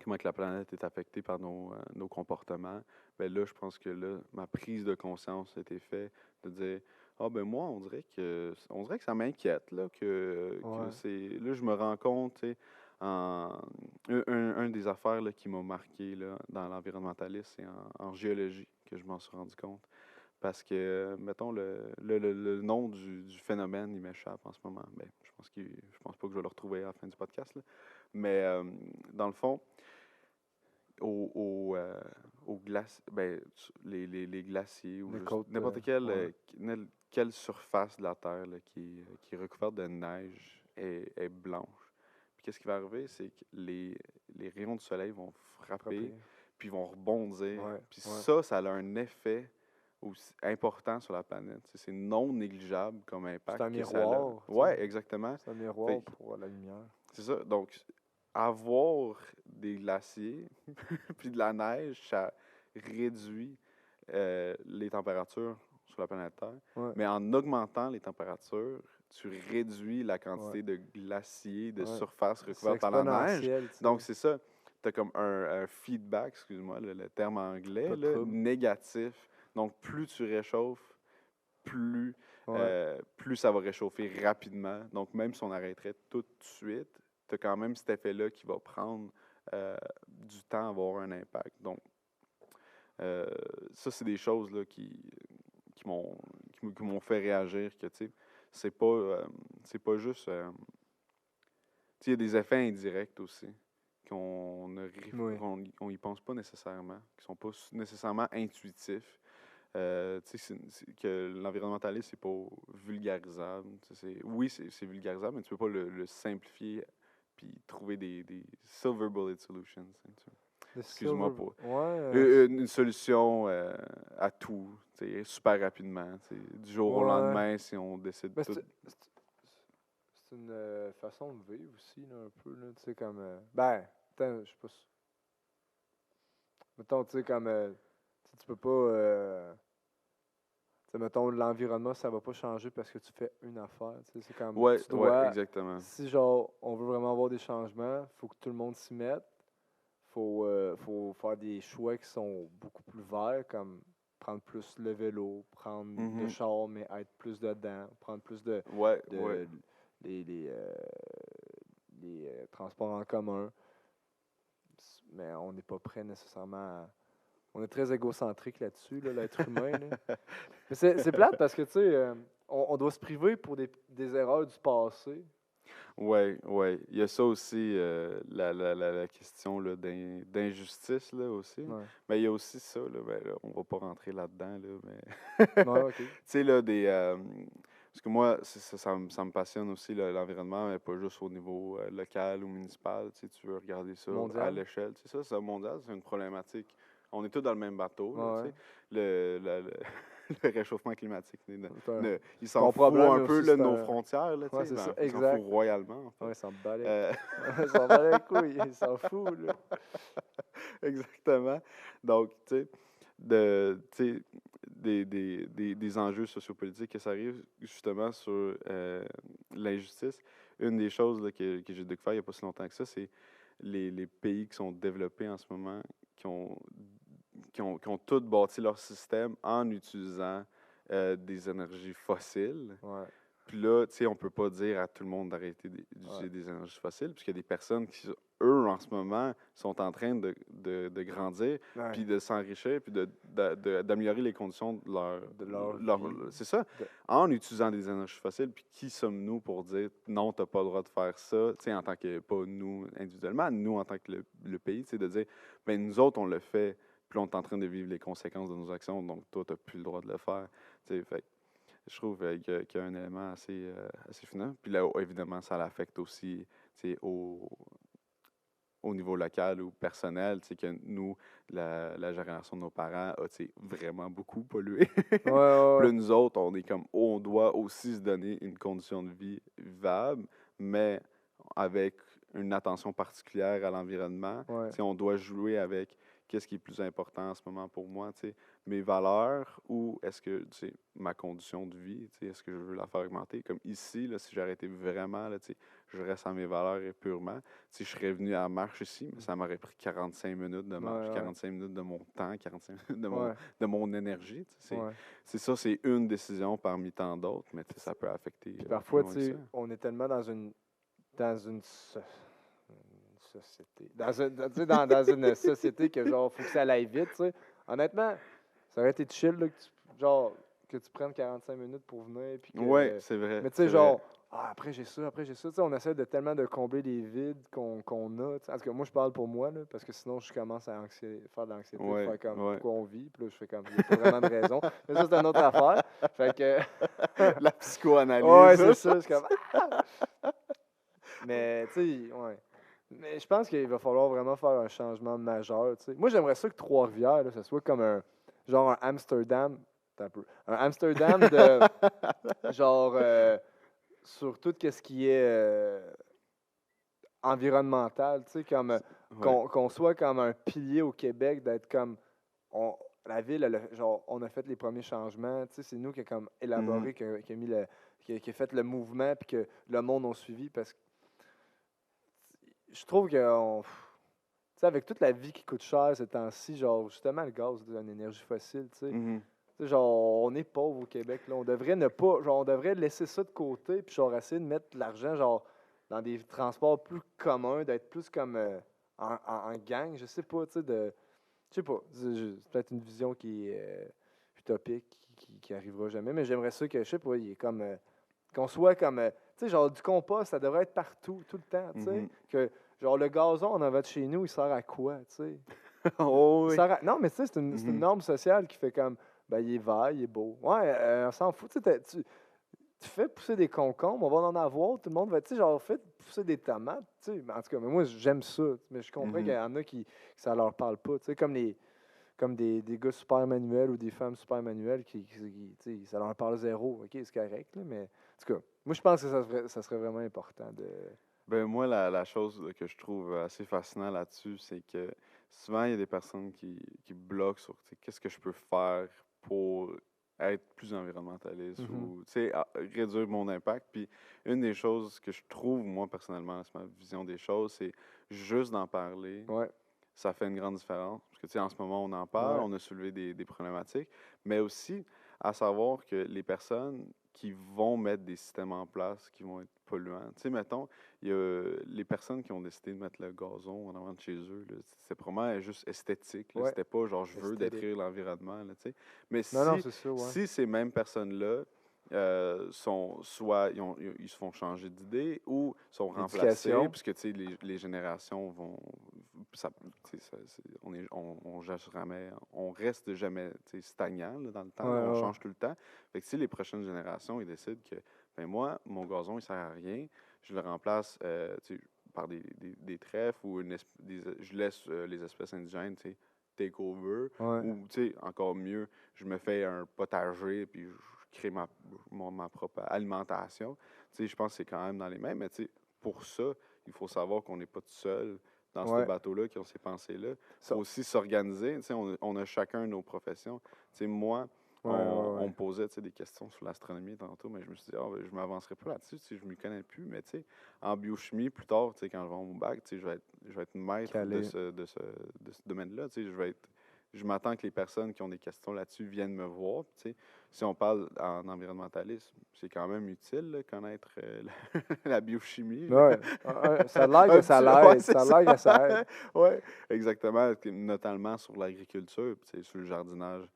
comment que la planète est affectée par nos comportements, ben là, je pense que là, ma prise de conscience a été faite de dire ah ben moi, on dirait que ça m'inquiète là, que Ouais. c'est. Là, je me rends compte, tu sais, en un des affaires là, qui m'a marqué là, dans l'environnementalisme, c'est en géologie que je m'en suis rendu compte. Parce que, mettons, le nom du phénomène, il m'échappe en ce moment. Ben, je pense pas que je vais le retrouver à la fin du podcast, là. Mais dans le fond, ben, les glaciers ou Les juste côtes. n'importe Ouais. quelle surface de la Terre là, qui est recouverte de neige est blanche. Puis qu'est-ce qui va arriver, c'est que les rayons du soleil vont frapper, Frappé. puis vont rebondir. Ouais. Puis Ouais. ça a un effet aussi important sur la planète. C'est non négligeable comme C'est un impact que ça a. miroir. Tu sais. Ouais, exactement. C'est un Fait miroir que pour la lumière. c'est ça. Donc, avoir des glaciers puis de la neige, ça réduit les températures sur la planète Terre. Ouais. Mais en augmentant les températures, tu réduis la Ouais. quantité de glaciers, de Ouais. surface C'est recouverte par la neige. exponentiel, tu sais. Donc, c'est ça. Tu as comme un feedback, excuse-moi, le terme anglais, Pas de là, trouble. négatif. Donc, plus tu réchauffes, plus, Ouais. plus ça va réchauffer rapidement. Donc, même si on arrêterait tout de suite, tu as quand même cet effet-là qui va prendre du temps à avoir un impact. Donc, ça, c'est des choses là, qui m'ont fait réagir que, tu sais, c'est pas juste... tu sais, il y a des effets indirects aussi Oui. qu'on y pense pas nécessairement, qui sont pas nécessairement intuitifs. Tu sais, que l'environnementalisme, c'est pas vulgarisable. Tu sais, oui, c'est vulgarisable, mais tu peux pas le simplifier puis trouver des silver bullet solutions. Tu sais. Le Excuse-moi silver. pour Ouais. une solution à tout, tu sais, super rapidement. Tu sais, du jour au Ouais. lendemain, si on décide Mais tout. c'est une façon de vivre aussi, là, un peu. Là, tu sais, comme. Ben, attends, je sais pas. Mettons, tu sais, comme. Tu peux pas. Tu sais, mettons, l'environnement, ça va pas changer parce que tu fais une affaire. Tu sais, c'est comme. Ouais, Tu ouais, dois. exactement. Si, genre, on veut vraiment avoir des changements, faut que tout le monde s'y mette. Faut faire des choix qui sont beaucoup plus verts, comme prendre plus le vélo, prendre le Mhm. char, mais être plus dedans, prendre plus de, Ouais, ouais. de les transports en commun. Mais on n'est pas prêt nécessairement à... on est très égocentrique là-dessus, là, l'être humain. Là. Mais c'est plate parce que, tu sais, on doit se priver pour des erreurs du passé. Ouais, ouais. Il y a ça aussi, la question là, d'injustice là, aussi. Ouais, Mais il y a aussi ça, là, ben, là, on va pas rentrer là-dedans, là, mais ouais, OK. tu sais, là, parce que moi, ça me passionne aussi, l'environnement, mais pas juste au niveau local ou municipal. Tu sais, tu veux regarder ça à Mondial. l'échelle. Tu sais, ça, c'est mondial, c'est une problématique. On est tous dans le même bateau, là, Ouais, tu ouais. sais. Le réchauffement climatique, C'est un- il s'en Ton fout problème, un mais peu aussi, là, de c'est nos un. frontières, là, tu Ouais, sais. c'est ça, Ben, il s'en fout exact. royalement, en fait. Ouais, il s'en bat les, Euh, il s'en bat les couilles, il s'en fout, là. Exactement. Donc, tu sais, tu sais, des enjeux sociopolitiques que ça arrive justement sur l'injustice. Une des choses là, que j'ai découvert il n'y a pas si longtemps que ça, c'est les pays qui sont développés en ce moment, qui ont, qui ont tous bâti leur système en utilisant des énergies fossiles. Ouais, Puis là, tu sais, on peut pas dire à tout le monde d'arrêter ouais. d'utiliser des énergies fossiles, puisqu'il y a des personnes qui, eux, en ce moment, sont en train de grandir, Ouais. puis de s'enrichir, puis d'améliorer les conditions de De leur leur- vie. c'est ça, De- en utilisant des énergies fossiles. Puis qui sommes-nous pour dire non, tu n'as pas le droit de faire ça, tu sais, en tant que, pas nous individuellement, nous en tant que le pays, tu sais, de dire, ben nous autres, on le fait, puis on est en train de vivre les conséquences de nos actions, donc toi, tu n'as plus le droit de le faire. Tu sais, fait je trouve qu'il y a un élément assez finant. Puis là, évidemment, ça l'affecte aussi tu sais, au niveau local ou personnel. Tu sais, que nous, la génération de nos parents a tu sais, vraiment beaucoup pollué. Ouais, ouais, Puis ouais. là, nous autres, on est comme, on doit aussi se donner une condition de vie vivable, mais avec une attention particulière à l'environnement. Ouais. Tu sais, on doit jouer avec qu'est-ce qui est plus important en ce moment pour moi, tu sais, mes valeurs ou est-ce que, tu sais, ma condition de vie, tu sais, est-ce que je veux la faire augmenter? Comme ici, là, si j'arrêtais vraiment, là, tu sais, je reste à mes valeurs et purement. Tu sais, je serais venu à la marche ici, mais ça m'aurait pris 45 minutes de marche, Ouais, ouais. 45 minutes de mon temps, 45 minutes Ouais, de mon énergie. Tu sais, ouais. c'est ça, c'est une décision parmi tant d'autres, mais tu sais, ça peut affecter Puis plus parfois, loin tu que ça. sais, on est tellement une société. Tu sais, dans une société que genre, faut que ça aille vite, tu sais. Honnêtement, ça aurait été chill, là, que tu prennes 45 minutes pour venir, puis Oui, que. c'est vrai, Mais tu sais, c'est vrai. genre, après j'ai ça, après j'ai ça. Tu sais, on essaie de tellement de combler les vides qu'on a. Tu sais. En tout cas, moi, je parle pour moi, là, parce que sinon, je commence à faire de l'anxiété, Ouais, faire comme ouais. pourquoi on vit. Puis là, je fais comme, il n'y a pas vraiment de raison. Mais ça, c'est une autre affaire. Fait que. La psychoanalyse. Ouais, c'est ça. C'est comme. Mais, tu sais, ouais. Mais je pense qu'il va falloir vraiment faire un changement majeur, tu sais. Moi, j'aimerais ça que Trois-Rivières, là, ça soit comme genre un Amsterdam, attends un peu, un Amsterdam de, genre, sur tout ce qui est environnemental, tu sais, comme, Ouais. qu'on soit comme un pilier au Québec, d'être comme, la ville, genre, on a fait les premiers changements, tu sais, c'est nous qui a comme Mhm. élaboré, qui a mis qui a fait le mouvement, puis que le monde a suivi, parce que je trouve que tu sais, avec toute la vie qui coûte cher ces temps-ci, genre justement le gaz, c'est une énergie fossile, tu sais. Mhm. Tu sais, genre, on est pauvre au Québec, là. On devrait ne pas, genre, on devrait laisser ça de côté, puis genre essayer de mettre l'argent, genre, dans des transports plus communs, d'être plus comme en gang, je sais pas, tu sais, je sais pas, c'est peut-être une vision qui est utopique, qui arrivera jamais, mais j'aimerais ça que, je sais pas, il est comme, qu'on soit comme, tu sais, genre, du compost, ça devrait être partout, tout le temps, tu sais, Mhm. que, genre, le gazon en avant de chez nous, il sert à quoi, tu sais? Oh oui. Non, mais tu sais, c'est une Mhm. norme sociale qui fait comme, ben, il est vert, il est beau. Ouais, on s'en fout. Tu sais, tu fais pousser des concombres, on va en avoir, tout le monde va, tu sais, genre, fais pousser des tomates, tu sais. En tout cas, mais moi, j'aime ça. Mais je comprends qu'il Mhm. y en a que ça leur parle pas, tu sais, comme des gars super manuels ou des femmes super manuelles tu sais, ça leur parle zéro. OK, c'est correct, là, mais en tout cas, moi, je pense que ça serait vraiment important de. Ben moi, la chose là, que je trouve assez fascinant là-dessus, c'est que souvent, il y a des personnes qui bloquent sur tu sais, qu'est-ce que je peux faire pour être plus environnementaliste Mhm. ou tu sais, réduire mon impact. Puis une des choses que je trouve, moi, personnellement, c'est ma vision des choses, c'est juste d'en parler, Ouais, ça fait une grande différence. Parce que, tu sais, en ce moment, on en parle, ouais, on a soulevé des problématiques, mais aussi à savoir que les personnes qui vont mettre des systèmes en place qui vont être polluants. Tu sais, mettons, il y a les personnes qui ont décidé de mettre le gazon en avant de chez eux, là, c'était probablement juste esthétique. Là. Ouais, C'était pas genre je veux esthétique. détruire l'environnement. Là, tu sais. Mais Non, c'est ça, ouais. si ces mêmes personnes-là sont soit ils se font changer d'idée ou sont remplacés, L'éducation. puisque tu sais, les générations vont. Ça, tu sais, on reste jamais tu sais, stagnant là, dans le temps, Ouais, là, on ouais. change tout le temps. Fait que si les prochaines générations ils décident que ben moi, mon gazon il sert à rien, je le remplace tu sais, par des trèfles ou je laisse les espèces indigènes tu sais, take over. Ouais. Ou, tu sais, encore mieux, je me fais un potager puis je crée ma propre alimentation. Tu sais, je pense que c'est quand même dans les mêmes, mais tu sais, pour ça, il faut savoir qu'on n'est pas tout seul dans ce Ouais. bateau-là, qui ont ces pensées-là. Il Ça- faut aussi s'organiser. Tu sais, on a chacun nos professions. Tu sais, moi, Ouais, on ouais. me posait tu sais, des questions sur l'astronomie tantôt, mais je me suis dit, ben, je ne m'avancerai pas là-dessus, tu sais, je ne m'y connais plus. Mais tu sais, en biochimie, plus tard, tu sais, quand je vais à mon bac, tu sais, je vais être maître Calé. de ce domaine-là. Tu sais, je m'attends que les personnes qui ont des questions là-dessus viennent me voir. Tu sais, si on parle en environnementalisme, c'est quand même utile là, connaître la biochimie. Là. Ouais. Ça a l'air que ça Ouais, l'aide. c'est Ça a l'air que ça aide. Oui, exactement. Notamment sur l'agriculture, puis, tu sais, sur le jardinage,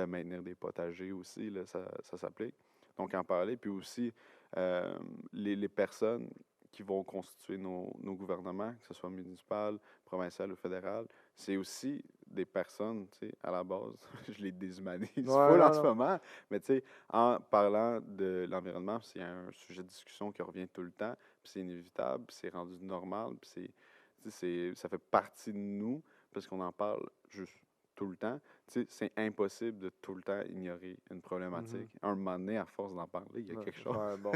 maintenir des potagers aussi, là, ça s'applique. Donc, en parler. Puis aussi, les personnes qui vont constituer nos gouvernements, que ce soit municipal, provincial ou fédéral, c'est aussi des personnes, tu sais, à la base, je les déshumanise Ouais, full en non, ce non. moment, mais tu sais, en parlant de l'environnement, c'est un sujet de discussion qui revient tout le temps, puis c'est inévitable, puis c'est rendu normal, puis tu sais, ça fait partie de nous, parce qu'on en parle juste tout le temps. Tu sais, c'est impossible de tout le temps ignorer une problématique. Un moment donné, à force d'en parler, il y a Ouais, quelque chose. ouais, bon.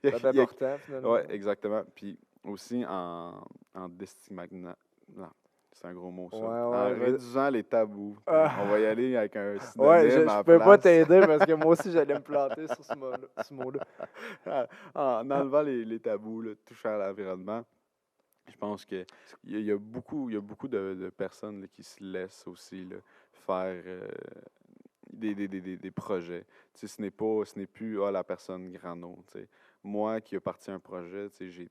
Il y Ça a- fait il y a- important, finalement. Ouais, exactement. Puis aussi en déstigmatisant. Non, c'est un gros mot, ça. Ouais, En ouais. réduisant les tabous. Ah. On va y aller avec un Ouais, synonyme je à la peux pas place. t'aider parce que moi aussi, j'allais me planter sur ce mot-là. En enlevant les tabous là, touchant à l'environnement, je pense qu'il y a beaucoup de personnes là, qui se laissent aussi là, faire des projets. Tu sais, ce n'est plus la personne grano. Tu sais. Moi qui ai parti un projet, tu sais,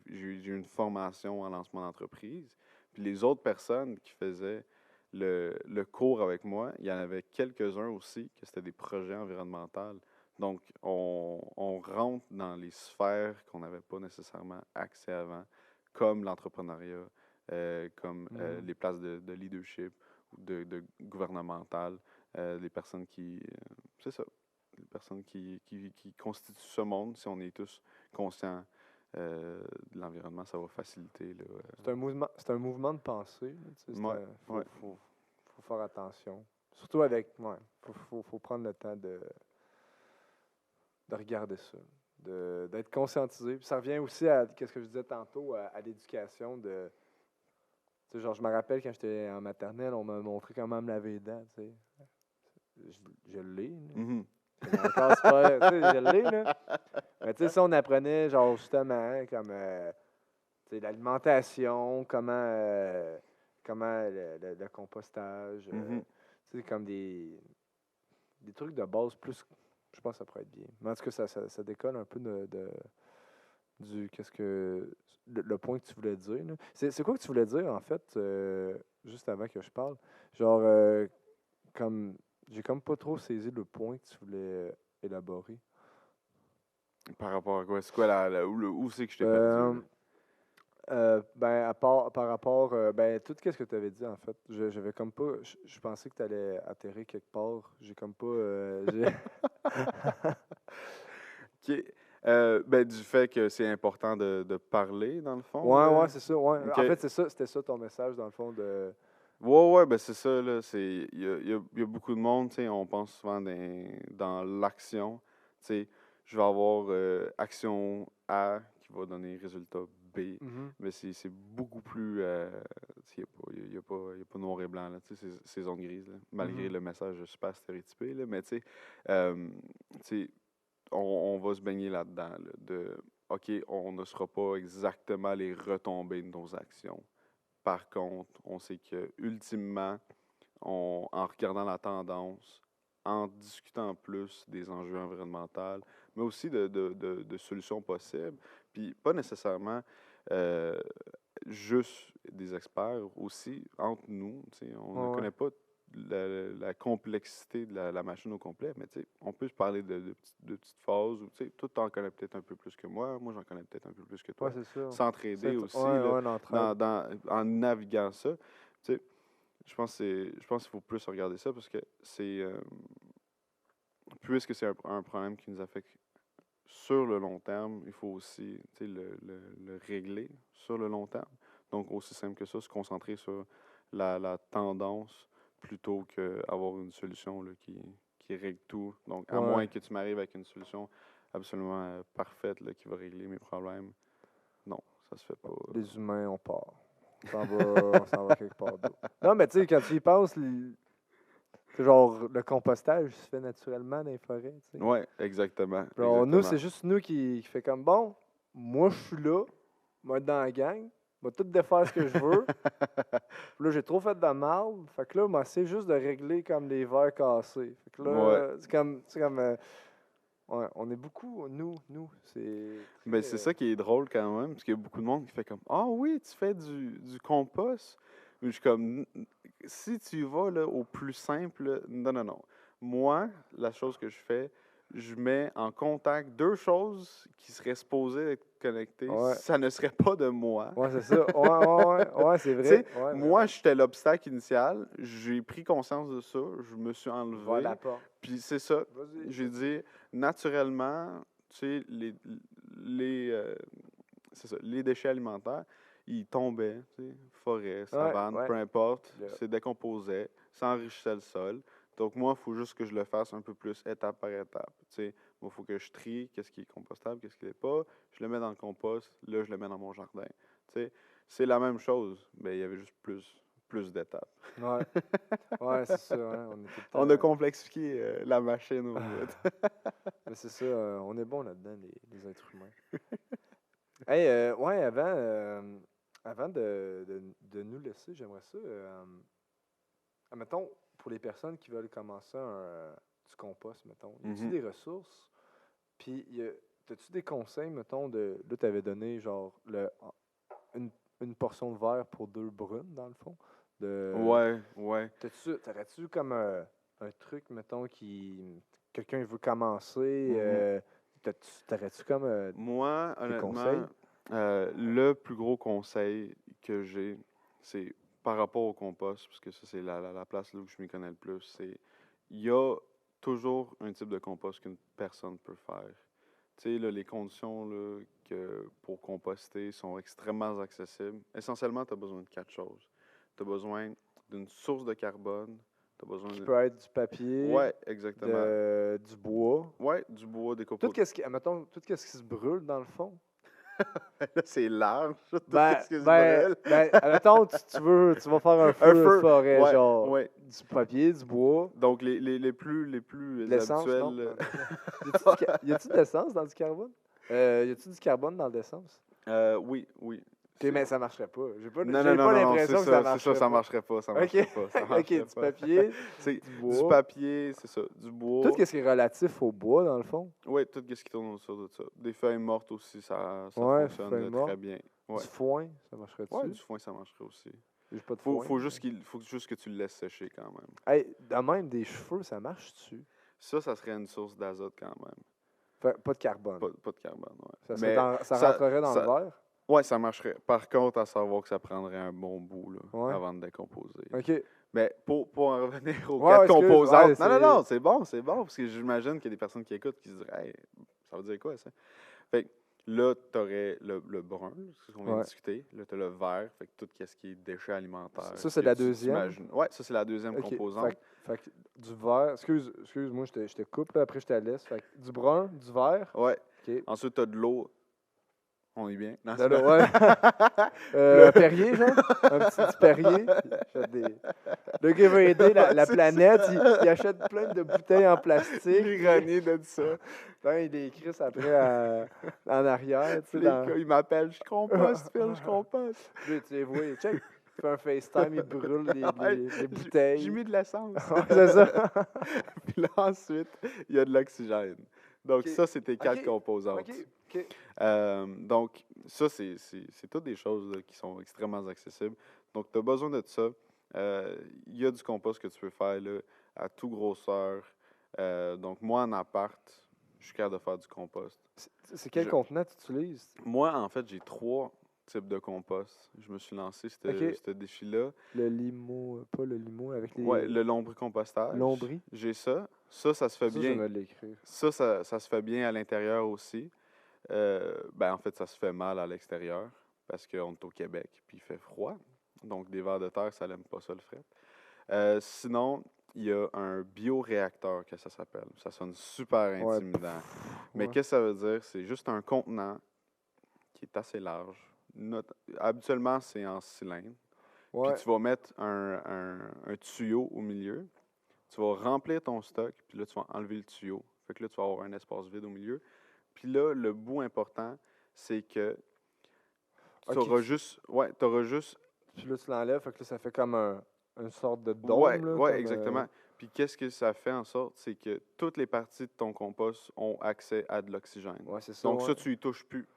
j'ai eu une formation en lancement d'entreprise. Puis les autres personnes qui faisaient le cours avec moi, il y en avait quelques-uns aussi que c'était des projets environnementaux. Donc, on rentre dans les sphères qu'on n'avait pas nécessairement accès avant, comme l'entrepreneuriat, comme les places de leadership ou de gouvernemental, des personnes c'est ça, des personnes qui constituent ce monde. Si on est tous conscients de l'environnement, ça va faciliter. Là, C'est un mouvement de pensée. Là, tu sais, ouais, ouais. faut faire attention. Surtout avec. Ouais, faut prendre le temps de regarder ça, d'être conscientisé. Puis ça revient aussi à ce que je disais tantôt, à l'éducation de. Tu sais, genre, je me rappelle quand j'étais en maternelle, on m'a montré comment me laver les dents, tu sais. Je l'ai, là. Mhm. C'est encore super, tu sais, je l'ai, là. Mais tu sais, ça, on apprenait, genre, justement, comme, tu sais, l'alimentation, comment le compostage, Mhm. tu sais, comme des trucs de base plus, je pense que ça pourrait être bien. Mais en tout cas, ça décolle un peu du, qu'est-ce que, le point que tu voulais dire, là. C'est quoi que tu voulais dire, en fait, juste avant que je parle? Genre, comme, j'ai comme pas trop saisi le point que tu voulais élaborer. Par rapport à quoi? C'est quoi où c'est que je t'ai Euh, perdu? Ben, par rapport, ben, tout ce que tu avais dit, en fait, j'avais comme pas, je pensais que tu allais atterrir quelque part. J'ai comme pas, OK. Ben, du fait que c'est important de parler, dans le fond. Ouais, c'est ça, ouais. OK. En fait, c'était ça ton message, dans le fond, de. Ouais, ben c'est ça, là. Il y a beaucoup de monde, tu sais, on pense souvent dans l'action. Tu sais, je vais avoir action A qui va donner résultat B, Mhm. mais c'est beaucoup plus. Il n'y a pas noir et blanc, là. Tu sais, c'est zone grise, là, malgré Mhm. le message super stéréotypé, là. Mais euh, tu sais, on va se baigner là-dedans, là, OK, on ne sera pas exactement les retombées de nos actions. Par contre, on sait que ultimement, en regardant la tendance, en discutant plus des enjeux environnementaux, mais aussi de solutions possibles. Puis pas nécessairement juste des experts, aussi entre nous. Tu sais, on ne Ouais, connaît pas la complexité de la machine au complet, mais tu sais, on peut se parler de petites phases où tu sais, toi, t'en connais peut-être un peu plus que moi j'en connais peut-être un peu plus que ouais, toi. c'est ça. S'entraider aussi, Ouais, là, ouais, l'entraide. en naviguant ça. Tu sais, je pense qu'il faut plus regarder ça parce que puisque c'est un problème qui nous affecte sur le long terme, il faut aussi tu sais, le régler sur le long terme. Donc, aussi simple que ça, se concentrer sur la tendance plutôt qu'avoir une solution là, qui règle tout. Donc, à Ouais. moins que tu m'arrives avec une solution absolument parfaite là, qui va régler mes problèmes, non, ça se fait pas. Les humains, on part. On s'en va quelque part d'autre. Non, mais tu sais, quand tu y penses, c'est genre le compostage se fait naturellement dans les forêts, tu sais. Ouais, exactement. Genre, nous, Exactement. c'est juste nous qui fait comme bon, moi, je suis là, moi, être dans la gang, moi, tout défaire ce que je veux. Puis là, j'ai trop fait de mal. Fait que là, moi, c'est juste de régler comme les verres cassés. Fait que Ouais. là, c'est comme ouais, on est beaucoup, nous, c'est Mais très, c'est ça qui est drôle quand même, parce qu'il y a beaucoup de monde qui fait comme ah oui, tu fais du compost. Mais je suis comme si tu vas là, au plus simple, non, non, non. Moi, la chose que je fais, je mets en contact deux choses qui seraient supposées être connectées. ouais, Ça ne serait pas de moi. ouais, c'est ça. Ouais, c'est Tu sais, vrai. Ouais, moi, vraiment. j'étais l'obstacle initial. J'ai pris conscience de ça. Je me suis Vers enlevé. la porte. Puis c'est ça. Vas-y, J'ai vas-y. dit, naturellement, tu sais, les, euh, c'est ça, les déchets alimentaires, ils tombaient, tu sais, forêt, Ouais, savane, ouais. peu importe, Là. se décomposaient, ça enrichissait le sol. Donc moi, il faut juste que je le fasse un peu plus étape par étape. Tu sais, moi, il faut que je trie qu'est-ce qui est compostable, qu'est-ce qui n'est pas. Je le mets dans le compost, là, je le mets dans mon jardin. Tu sais, c'est la même chose, mais il y avait juste plus d'étapes. Ouais, ouais, c'est ça. Hein, on est tout le On a temps. complexifié la machine au bout. Mais c'est ça, on est bon là-dedans, les êtres humains. Hey, ouais, avant de nous laisser, j'aimerais ça. Mettons, pour les personnes qui veulent commencer du compost, mettons, y a-tu Mhm. des ressources? Puis, as-tu des conseils, mettons, là, tu avais donné genre une portion de verre pour 2 brunes, dans le fond. Ouais, ouais. T'aurais-tu comme un truc, mettons, quelqu'un veut commencer, Mhm. t'aurais-tu comme Moi, des honnêtement, conseils? le plus gros conseil que j'ai, c'est par rapport au compost, parce que ça, c'est la place là où je m'y connais le plus, c'est il y a toujours un type de compost qu'une personne peut faire. Tu sais, là, les conditions là, pour composter sont extrêmement accessibles. Essentiellement, tu as besoin de quatre choses. Tu as besoin d'une source de carbone, tu as besoin Qui de... peut être du papier, Ouais, exactement. du bois. Ouais, du bois, des Tout copeaux. ce qui, mettons, tout ce qui se brûle, dans le fond. Là, c'est large, tout ce qui se brûle. Mettons, tu vas faire un Un feu de feu, forêt, ouais, genre ouais. du papier, du bois, Donc, les de plus l'essence, non? habituels. Non. Y a-tu de l'essence dans du carbone? Y a-tu du carbone dans l'essence? Oui, oui. Ok, mais ça marcherait pas. Non, non, J'ai non, pas non, non, c'est l'impression que ça ça, marcherait ça pas. marcherait pas, ça Ok, marcherait pas, ça ok, marcherait du pas. papier, C'est du du bois. papier, c'est ça, du Tout bois. ce qui est relatif au bois, dans le fond. Oui, tout ce qui tourne autour de ça. Des feuilles mortes aussi, ça Ouais, fonctionne feuille très morte. bien. Du Ouais. foin, ça Ouais, marcherait-tu? du foin, ça marcherait aussi. J'ai pas de Faut, foin. faut juste faut juste que tu le laisses sécher quand même. Hey, de même, des cheveux, ça marche-tu? Ça serait une source d'azote quand même. Pas de carbone. Pas de carbone, ouais. Ça serait Mais ça rentrerait dans le ça, verre? ouais, ça marcherait. Par contre, à savoir que ça prendrait un bon bout là, Ouais. avant de décomposer. Ok. Mais pour en revenir aux Ouais, quatre excuse, composantes, ouais, non, c'est bon, parce que j'imagine qu'il y a des personnes qui écoutent qui se diraient, hey, ça veut dire quoi ça? Fait que là, tu aurais le brun, c'est ce qu'on vient de Ouais. discuter. Là, tu as le vert, fait que tout ce qui est déchets alimentaires. Ça, c'est que la tu deuxième? t'imagines. Ouais, ça, c'est la deuxième Ok. composante. Fait que du vert. Excuse-moi, je te coupe, là, après je te laisse. Fait que du brun, du vert. Ouais. Ok. Ensuite, tu as de l'eau. On est bien? Non, De c'est l'eau, pas- ouais. Perrier, genre? Un petit Perrier. Le gars veut aider la C'est planète. ça. Il achète plein de bouteilles en plastique. L'ironie de ça. Putain, il les crisse après en arrière. Tu sais, Les gars, ils m'appellent, je composte, Phil, je composte. Puis là, tu les vois, check. fait un FaceTime, il brûle Ouais, les bouteilles. J'ai mis de l'essence. Ouais, c'est ça. Puis là, ensuite, il y a de l'oxygène. Donc, Ok. ça, c'est tes 4 Ok. composantes. OK. Donc, ça, c'est toutes des choses là, qui sont extrêmement accessibles. Donc, tu as besoin de ça. Il y a du compost que tu peux faire là, à toute grosseur. Donc, moi, en appart, je suis capable de faire du compost. C'est quel Je- contenant tu utilises? Moi, en fait, j'ai 3 types de compost. Je me suis lancé OK. ce défi-là. Le limo, pas le limo, avec Ouais, les le lombricompostage. lombris. J'ai ça. Ça se fait Ça, je vais bien. me l'écrire. Ça se fait bien à l'intérieur aussi. En fait, ça se fait mal à l'extérieur parce qu'on est au Québec puis il fait froid. Donc, des vers de terre, ça n'aime pas ça le fret. Sinon, il y a un bioréacteur que ça s'appelle. Ça sonne super Ouais. intimidant. Mais Ouais. qu'est-ce que ça veut dire? C'est juste un contenant qui est assez large. Habituellement, c'est en cylindre. Ouais. Puis tu vas mettre un tuyau au milieu. Tu vas remplir ton stock, puis là, tu vas enlever le tuyau. Fait que là, tu vas avoir un espace vide au milieu. Puis là, le bout important, c'est que tu Ok, auras juste. Ouais, tu auras juste. Puis là, tu l'enlèves, fait que là, ça fait comme une sorte de Ouais, dôme, là. ouais, Comme, exactement. Puis qu'est-ce que ça fait en sorte? C'est que toutes les parties de ton compost ont accès à de l'oxygène. Ouais, c'est ça. Donc Ouais. ça, tu y touches plus.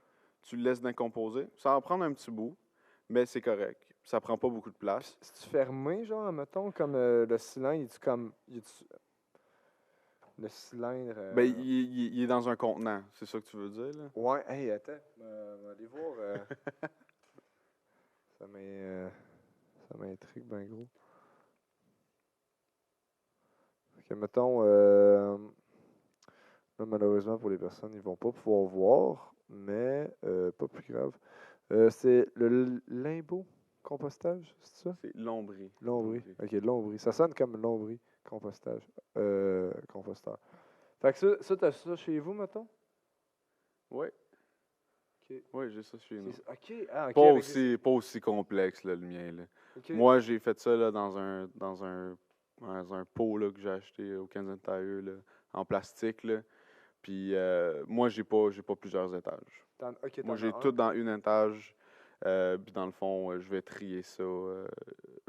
Tu le laisses décomposer. Ça va en prendre un petit bout, mais c'est correct. Ça prend pas beaucoup de place. C'est-tu fermé, genre, mettons, comme le cylindre, il est comme. Le cylindre. Ben, il est dans un contenant. C'est ça que tu veux dire, là? Ouais, hey, attends. On va aller voir. Ça ça m'intrigue bien gros. Fait que, mettons, là, malheureusement pour les personnes, ils vont pas pouvoir voir, mais pas plus grave. C'est le limbo compostage, c'est ça? C'est lombri. Lombri. Lombri. Ok, lombri. Ça sonne comme lombri compostage. Composteur. Fait que ça t'as ça chez vous, mettons? Ouais. Ok. Oui, j'ai ça chez nous. Ok, ah, ok. Pas aussi complexe, là, le mien. Là. Ok. Moi, j'ai fait ça là, dans un pot là, que j'ai acheté au Canadian Tire là, en plastique. Là. Puis moi, j'ai pas plusieurs étages. Ok, Moi, t'en j'ai as tout un. dans une étage. Puis dans le fond, je vais trier ça.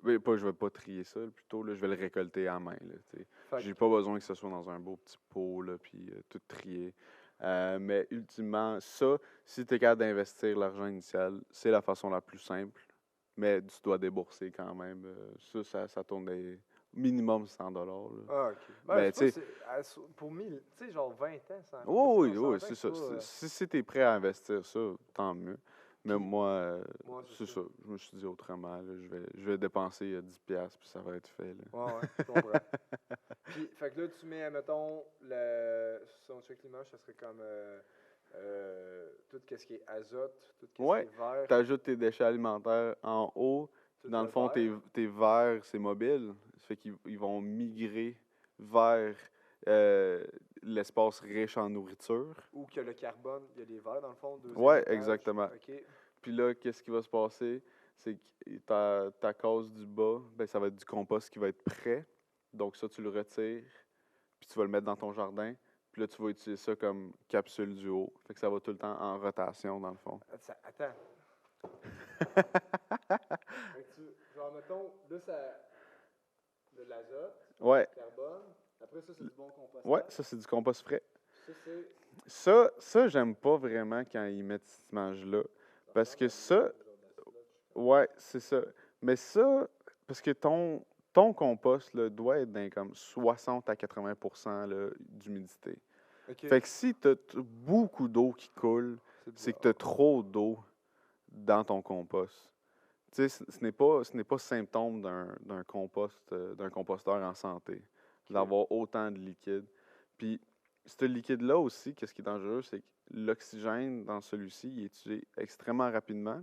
Je vais pas trier ça, plutôt, là, je vais le récolter à main. Là, tu sais. Fait J'ai que- pas besoin que ce soit dans un beau petit pot, là, puis tout trié. Mais ultimement, ça, si tu es capable d'investir l'argent initial, c'est la façon la plus simple. Mais tu dois débourser quand même. Ça tourne des minimum 100 $. Là. Ah, ok. Ben, Mais je tu sais sais, pas, pour 1000, tu sais, genre 20 ans, ça en coûte, oui, on oui, s'entend c'est que ça. c'est pas. Si tu es prêt à investir ça, tant mieux. Mais Puis, moi, moi, c'est c'est ça. Je me suis dit autrement. Là, je vais dépenser 10$ puis ça va être fait. Là. Ouais, je comprends. Puis, fait que là, tu mets, mettons, si on check l'image, ça serait comme tout ce qui est azote, tout ce qui Ouais, est vert, tu ajoutes tes déchets alimentaires en haut. tout Dans le le fond, vert. tes vers, c'est mobile. Ça fait qu'ils vont migrer vers l'espace riche en nourriture. Ou que le carbone, il y a des verts dans le fond, deuxième Ouais, étage. exactement. OK. Puis là, qu'est-ce qui va se passer? C'est que ta case du bas, ben, ça va être du compost qui va être prêt. Donc ça, tu le retires, puis tu vas le mettre dans ton jardin. Puis là, tu vas utiliser ça comme capsule du haut. Fait que ça va tout le temps en rotation, dans le fond. Attends. Fait que genre, mettons, là, de l'azote, Ouais, du carbone. Après ça, c'est du bon compostage. ouais, ça, c'est du compost frais. Ça, c'est. Ça j'aime pas vraiment quand ils mettent cette image-là. Parce que ça, ouais, c'est ça. Mais ça, parce que ton compost là, doit être dans comme 60 à 80% là, d'humidité. OK. Fait que si tu as beaucoup d'eau qui coule, c'est que tu as trop d'eau dans ton compost. Tu sais, ce n'est pas symptôme d'un composteur en santé, d'avoir autant de liquide. Puis, ce liquide-là aussi, qu'est-ce qui est dangereux, c'est que l'oxygène dans celui-ci, il est utilisé extrêmement rapidement.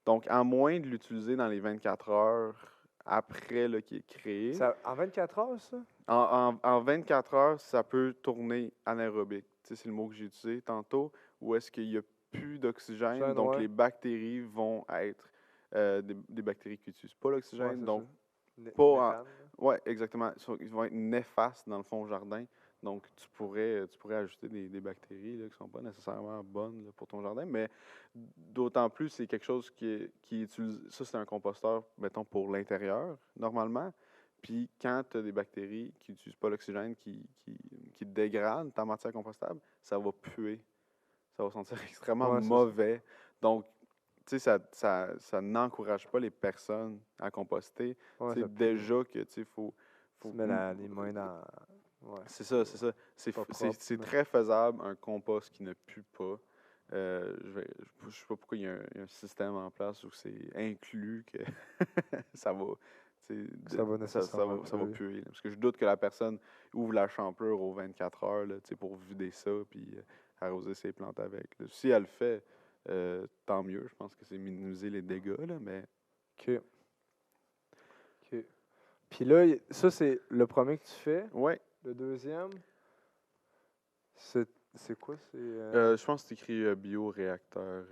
Donc, à moins de l'utiliser dans les 24 heures après qu'il est créé, En 24 heures, ça? en 24 heures, ça peut tourner anaérobique. Tu sais, c'est le mot que j'ai utilisé tantôt, où est-ce qu'il n'y a plus d'oxygène, donc Ouais. les bactéries vont être des bactéries qui n'utilisent pas Ouais, l'oxygène, c'est donc ça. pas Méthane, là. ouais, exactement. Ils vont être néfastes dans le fond au jardin. Donc, tu pourrais ajouter des bactéries là, qui ne sont pas nécessairement bonnes là, pour ton jardin, mais d'autant plus, c'est quelque chose qui utilise. Ça, c'est un composteur, mettons, pour l'intérieur, normalement. Puis, quand tu as des bactéries qui n'utilisent pas l'oxygène, qui dégradent ta matière compostable, ça va puer. Ça va sentir extrêmement Ouais, c'est ça. mauvais. Donc, tu sais, ça n'encourage pas les personnes à composter. Ouais, Tu sais, ça pue. déjà que, tu sais, Tu faut mets les mains dans. Ouais. c'est ça, c'est ça. Pas propre. C'est très faisable, un compost qui ne pue pas. Je sais pas pourquoi il y a un système en place où c'est inclus que ça va, tu sais, Ça va nécessairement ça va puer. puer. Là. Parce que je doute que la personne ouvre la champlure aux 24 heures là, tu sais, pour vider ça puis arroser ses plantes avec. Là. Si elle le fait, tant mieux. Je pense que c'est minimiser les dégâts, là, mais OK. OK. Puis là, ça, c'est le premier que tu fais. ouais. Le deuxième, c'est quoi? C'est Je pense que c'est écrit bioréacteur.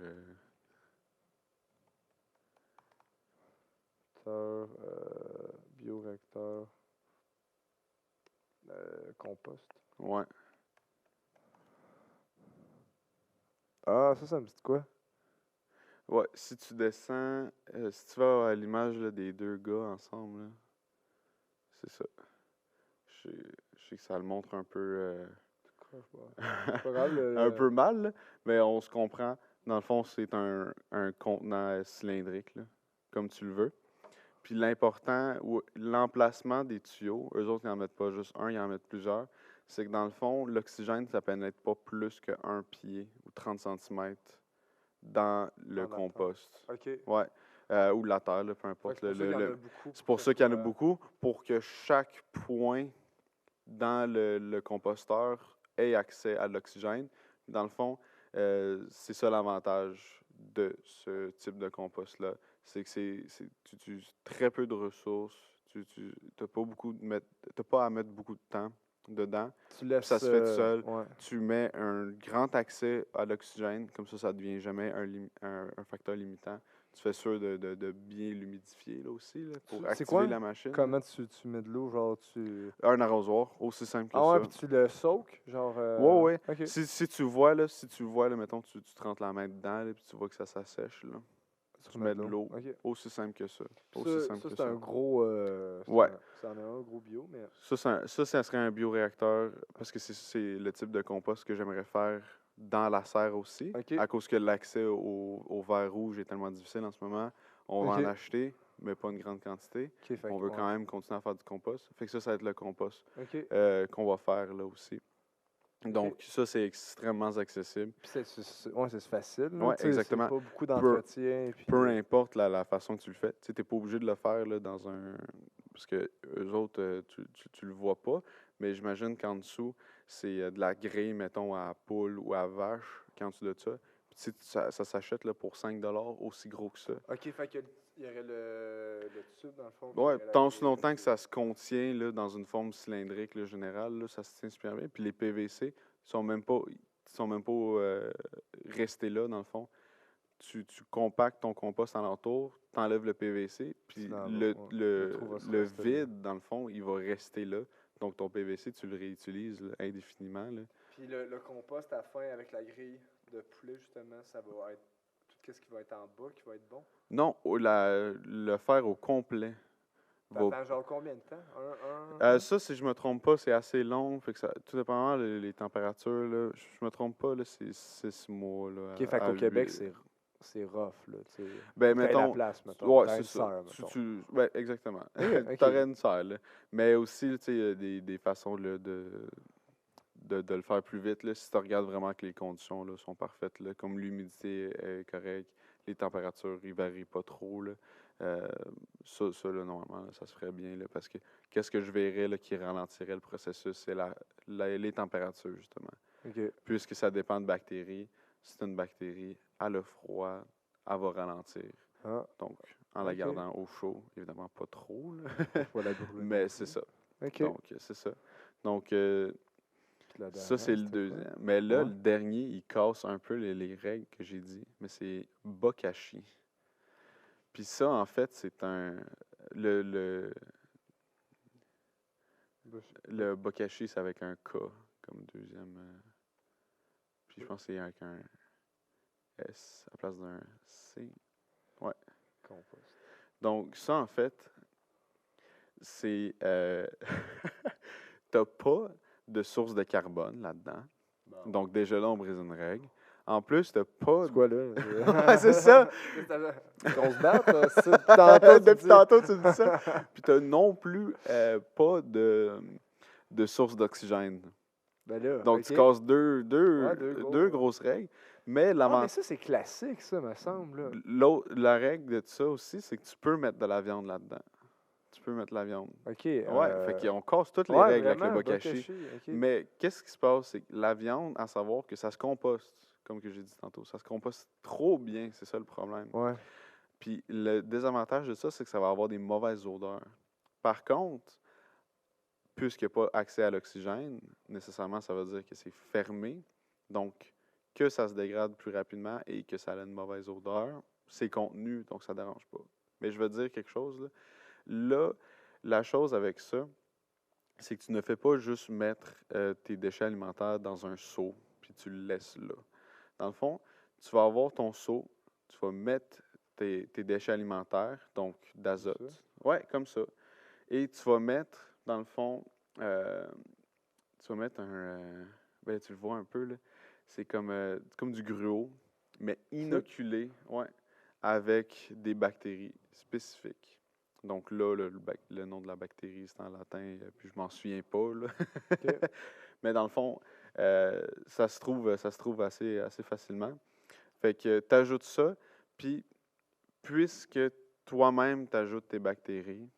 bioréacteur, compost. Ouais. Ah, ça me dit de quoi? Ouais, si tu descends, si tu vas à l'image là, des deux gars ensemble, là, c'est ça. Je sais que ça le montre un peu, C'est pas grave, un peu mal, là, mais on se comprend. Dans le fond, c'est un contenant cylindrique, là, comme tu le veux. Puis l'important, ou l'emplacement des tuyaux, eux autres, ils n'en mettent pas juste un, ils en mettent plusieurs. C'est que dans le fond, l'oxygène, ça pénètre pas plus qu'un pied ou 30 centimètres dans le Dans la terre. compost. OK. Ouais. Ou la terre, là, peu importe. C'est pour ça qu'il y en a beaucoup. C'est pour ça qu'il y en a beaucoup, pour que chaque point dans le composteur ait accès à l'oxygène. Dans le fond, c'est ça l'avantage de ce type de compost-là. C'est que tu utilises très peu de ressources, tu n'as pas à mettre beaucoup de temps dedans. Tu laisses. Ça se fait tout seul. Ouais. Tu mets un grand accès à l'oxygène, comme ça ne devient jamais un facteur limitant. Tu fais sûr de bien l'humidifier là, aussi là, pour C'est activer quoi? la machine. Comment tu mets de l'eau? Genre, tu. Un arrosoir, aussi simple que Ah ouais, ça. puis tu le soaks? Genre. Ouais, ouais. OK. Si tu vois, là, mettons, tu te rentres la main dedans, là, puis tu vois que ça s'assèche, là. Tu mets de l'eau. OK. Aussi simple que ça. Ça, Aussi simple ça que c'est un ça. gros. Ouais. Ça en est un gros bio, mais. Ça serait un bioréacteur, parce que c'est le type de compost que j'aimerais faire dans la serre aussi. OK. À cause que l'accès au verre rouge est tellement difficile en ce moment. On va OK. en acheter, mais pas une grande quantité. OK, fait On que, veut ouais. quand même continuer à faire du compost. Fait que ça va être le compost OK. qu'on va faire là aussi. Donc, ça, c'est extrêmement accessible. Puis ouais, c'est facile. Là, Ouais, tu sais, exactement. c'est pas beaucoup d'entretien. Puis, Peu importe la façon que tu le fais. Tu n'es pas obligé de le faire là, dans un. Parce que eux autres, tu le vois pas. Mais j'imagine qu'en dessous, c'est de la grille, mettons, à poule ou à vache, qu'en dessous de ça. Puis, tu sais, ça s'achète là, pour 5 aussi gros que ça. OK, fait que il y aurait le tube dans le fond. Ouais, puis tant aussi longtemps que ça se contient là, dans une forme cylindrique là, générale, là, ça se tient super bien. Puis les PVC sont même pas restés là, dans le fond. Tu compactes ton compost alentour, tu enlèves le PVC, puis le vide, dans le fond, il va rester là. Donc, ton PVC, tu le réutilises là, indéfiniment. Là. Puis le compost à la fin avec la grille de poulet, justement, ça va être tout ce qui va être en bas qui va être bon. Non, le faire au complet. Ça prend genre combien de temps? Ça, si je me trompe pas, c'est assez long. Fait que ça, tout dépendamment les températures, là, je me trompe pas, là, c'est 6 mois. Là, OK, fait qu'au Québec, c'est rough, là, tu sais. Ben, mettons, la place, mettons. ouais, c'est ça. Ben, exactement. Okay. T'aurais une serre, là. Mais aussi, tu sais, il y a des façons là, de le faire plus vite, là, si tu regardes vraiment que les conditions là, sont parfaites, là, comme l'humidité est correcte, les températures, ils varient pas trop, là. Ça là, normalement, là, ça se ferait bien, là, parce que qu'est-ce que je verrais là, qui ralentirait le processus, c'est les températures, justement. Okay. Puisque ça dépend de bactéries. Si c'est une bactérie, à le froid, elle va ralentir. Ah. Donc, en la gardant au chaud, évidemment pas trop, là. Faut la brûler. Mais c'est ça. Okay. Donc, c'est ça. Donc, ça, c'est le deuxième. Quoi? Mais là, le dernier, il casse un peu les règles que j'ai dit, mais c'est bokashi. Puis ça, en fait, c'est un... Le bokashi, c'est avec un K comme deuxième. Puis je pense que c'est avec un S à la place d'un C. Ouais. Compost. Donc, ça, en fait, c'est. T'as pas de source de carbone là-dedans. Bon. Donc, déjà là, on brise une règle. En plus, t'as pas. C'est quoi, là? Ouais, c'est ça! Qu'on se batte, là? C'est tantôt, Depuis tantôt, tu me dis ça. Puis t'as non plus pas de source d'oxygène. Ben là, Donc, ok. tu casses deux gros. grosses règles. Mais Ah, mais l'avantage. ça, c'est classique, ça, me semble. Là. La règle de ça aussi, c'est que tu peux mettre de la viande là-dedans. Tu peux mettre de la viande. OK. Ouais, fait qu'on casse toutes les ouais, règles avec le vraiment, bokashi. OK. Mais qu'est-ce qui se passe, c'est que la viande, à savoir que ça se composte, comme que j'ai dit tantôt, ça se composte trop bien, c'est ça le problème. Ouais. Puis le désavantage de ça, c'est que ça va avoir des mauvaises odeurs. Par contre, puisqu'il n'y a pas accès à l'oxygène, nécessairement, ça veut dire que c'est fermé. Donc, que ça se dégrade plus rapidement et que ça a une mauvaise odeur, c'est contenu, donc ça ne dérange pas. Mais je veux dire quelque chose, là. Là, la chose avec ça, c'est que tu ne fais pas juste mettre tes déchets alimentaires dans un seau, puis tu le laisses là. Dans le fond, tu vas avoir ton seau, tu vas mettre tes déchets alimentaires, donc d'azote. Ouais, comme ça. Et tu vas mettre, dans le fond, tu vas mettre ben, tu le vois un peu, là. C'est comme du gruau, mais inoculé, ouais, avec des bactéries spécifiques. Donc là, le nom de la bactérie, c'est en latin, puis je m'en souviens pas, là. OK. Mais dans le fond, ça se trouve assez facilement. Fait que tu ajoutes ça, puis puisque toi-même tu ajoutes tes bactéries,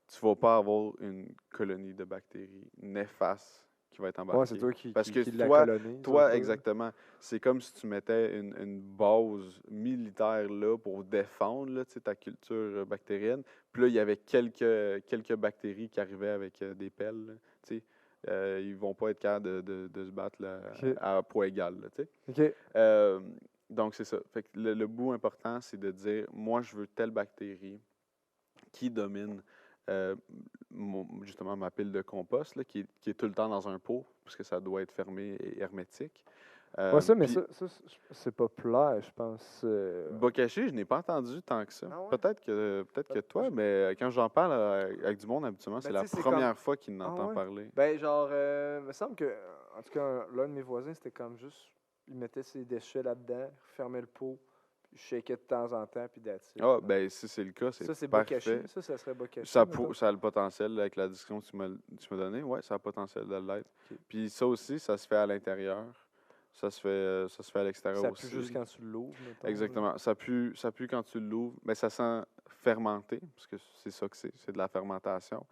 tu vas pas avoir une colonie de bactéries néfastes qui va être embarquée. Ouais, c'est toi qui la toi, colonise. toi exactement, c'est comme si tu mettais une base militaire là pour défendre là, ta culture bactérienne. Puis là, il y avait quelques bactéries qui arrivaient avec des pelles. Là, ils vont pas être capables de se battre là, OK. à poids égal. Là, OK. donc, c'est ça. Fait que le bout important, c'est de dire, moi, je veux telle bactérie qui domine justement ma pile de compost, là, qui est tout le temps dans un pot, parce que ça doit être fermé et hermétique. Ouais, ça, mais Puis, ça c'est populaire, je pense. bokashi, je n'ai pas entendu tant que ça. Ah ouais? Peut-être que toi, mais quand j'en parle avec du monde, habituellement, c'est la première fois qu'il n'entend ouais? parler. Ben, genre, il me semble que, en tout cas, l'un de mes voisins, c'était comme juste, il mettait ses déchets là-dedans, fermait le pot, puis shakeait de temps en temps, puis that's it. Ah, ben si c'est le cas, Ça, c'est c'est parfait. bokashi. Ça serait bokashi. Ça mettons. a le potentiel, là, avec la discussion que tu m'as donnée. Oui, ça a le potentiel de l'être. Ok. Puis ça aussi, ça se fait à l'intérieur. Ça se fait à l'extérieur Ça aussi. pue juste quand tu l'ouvres, mettons. Exactement. Ça pue quand tu l'ouvres, mais ça sent fermenté, parce que c'est ça que c'est de la fermentation.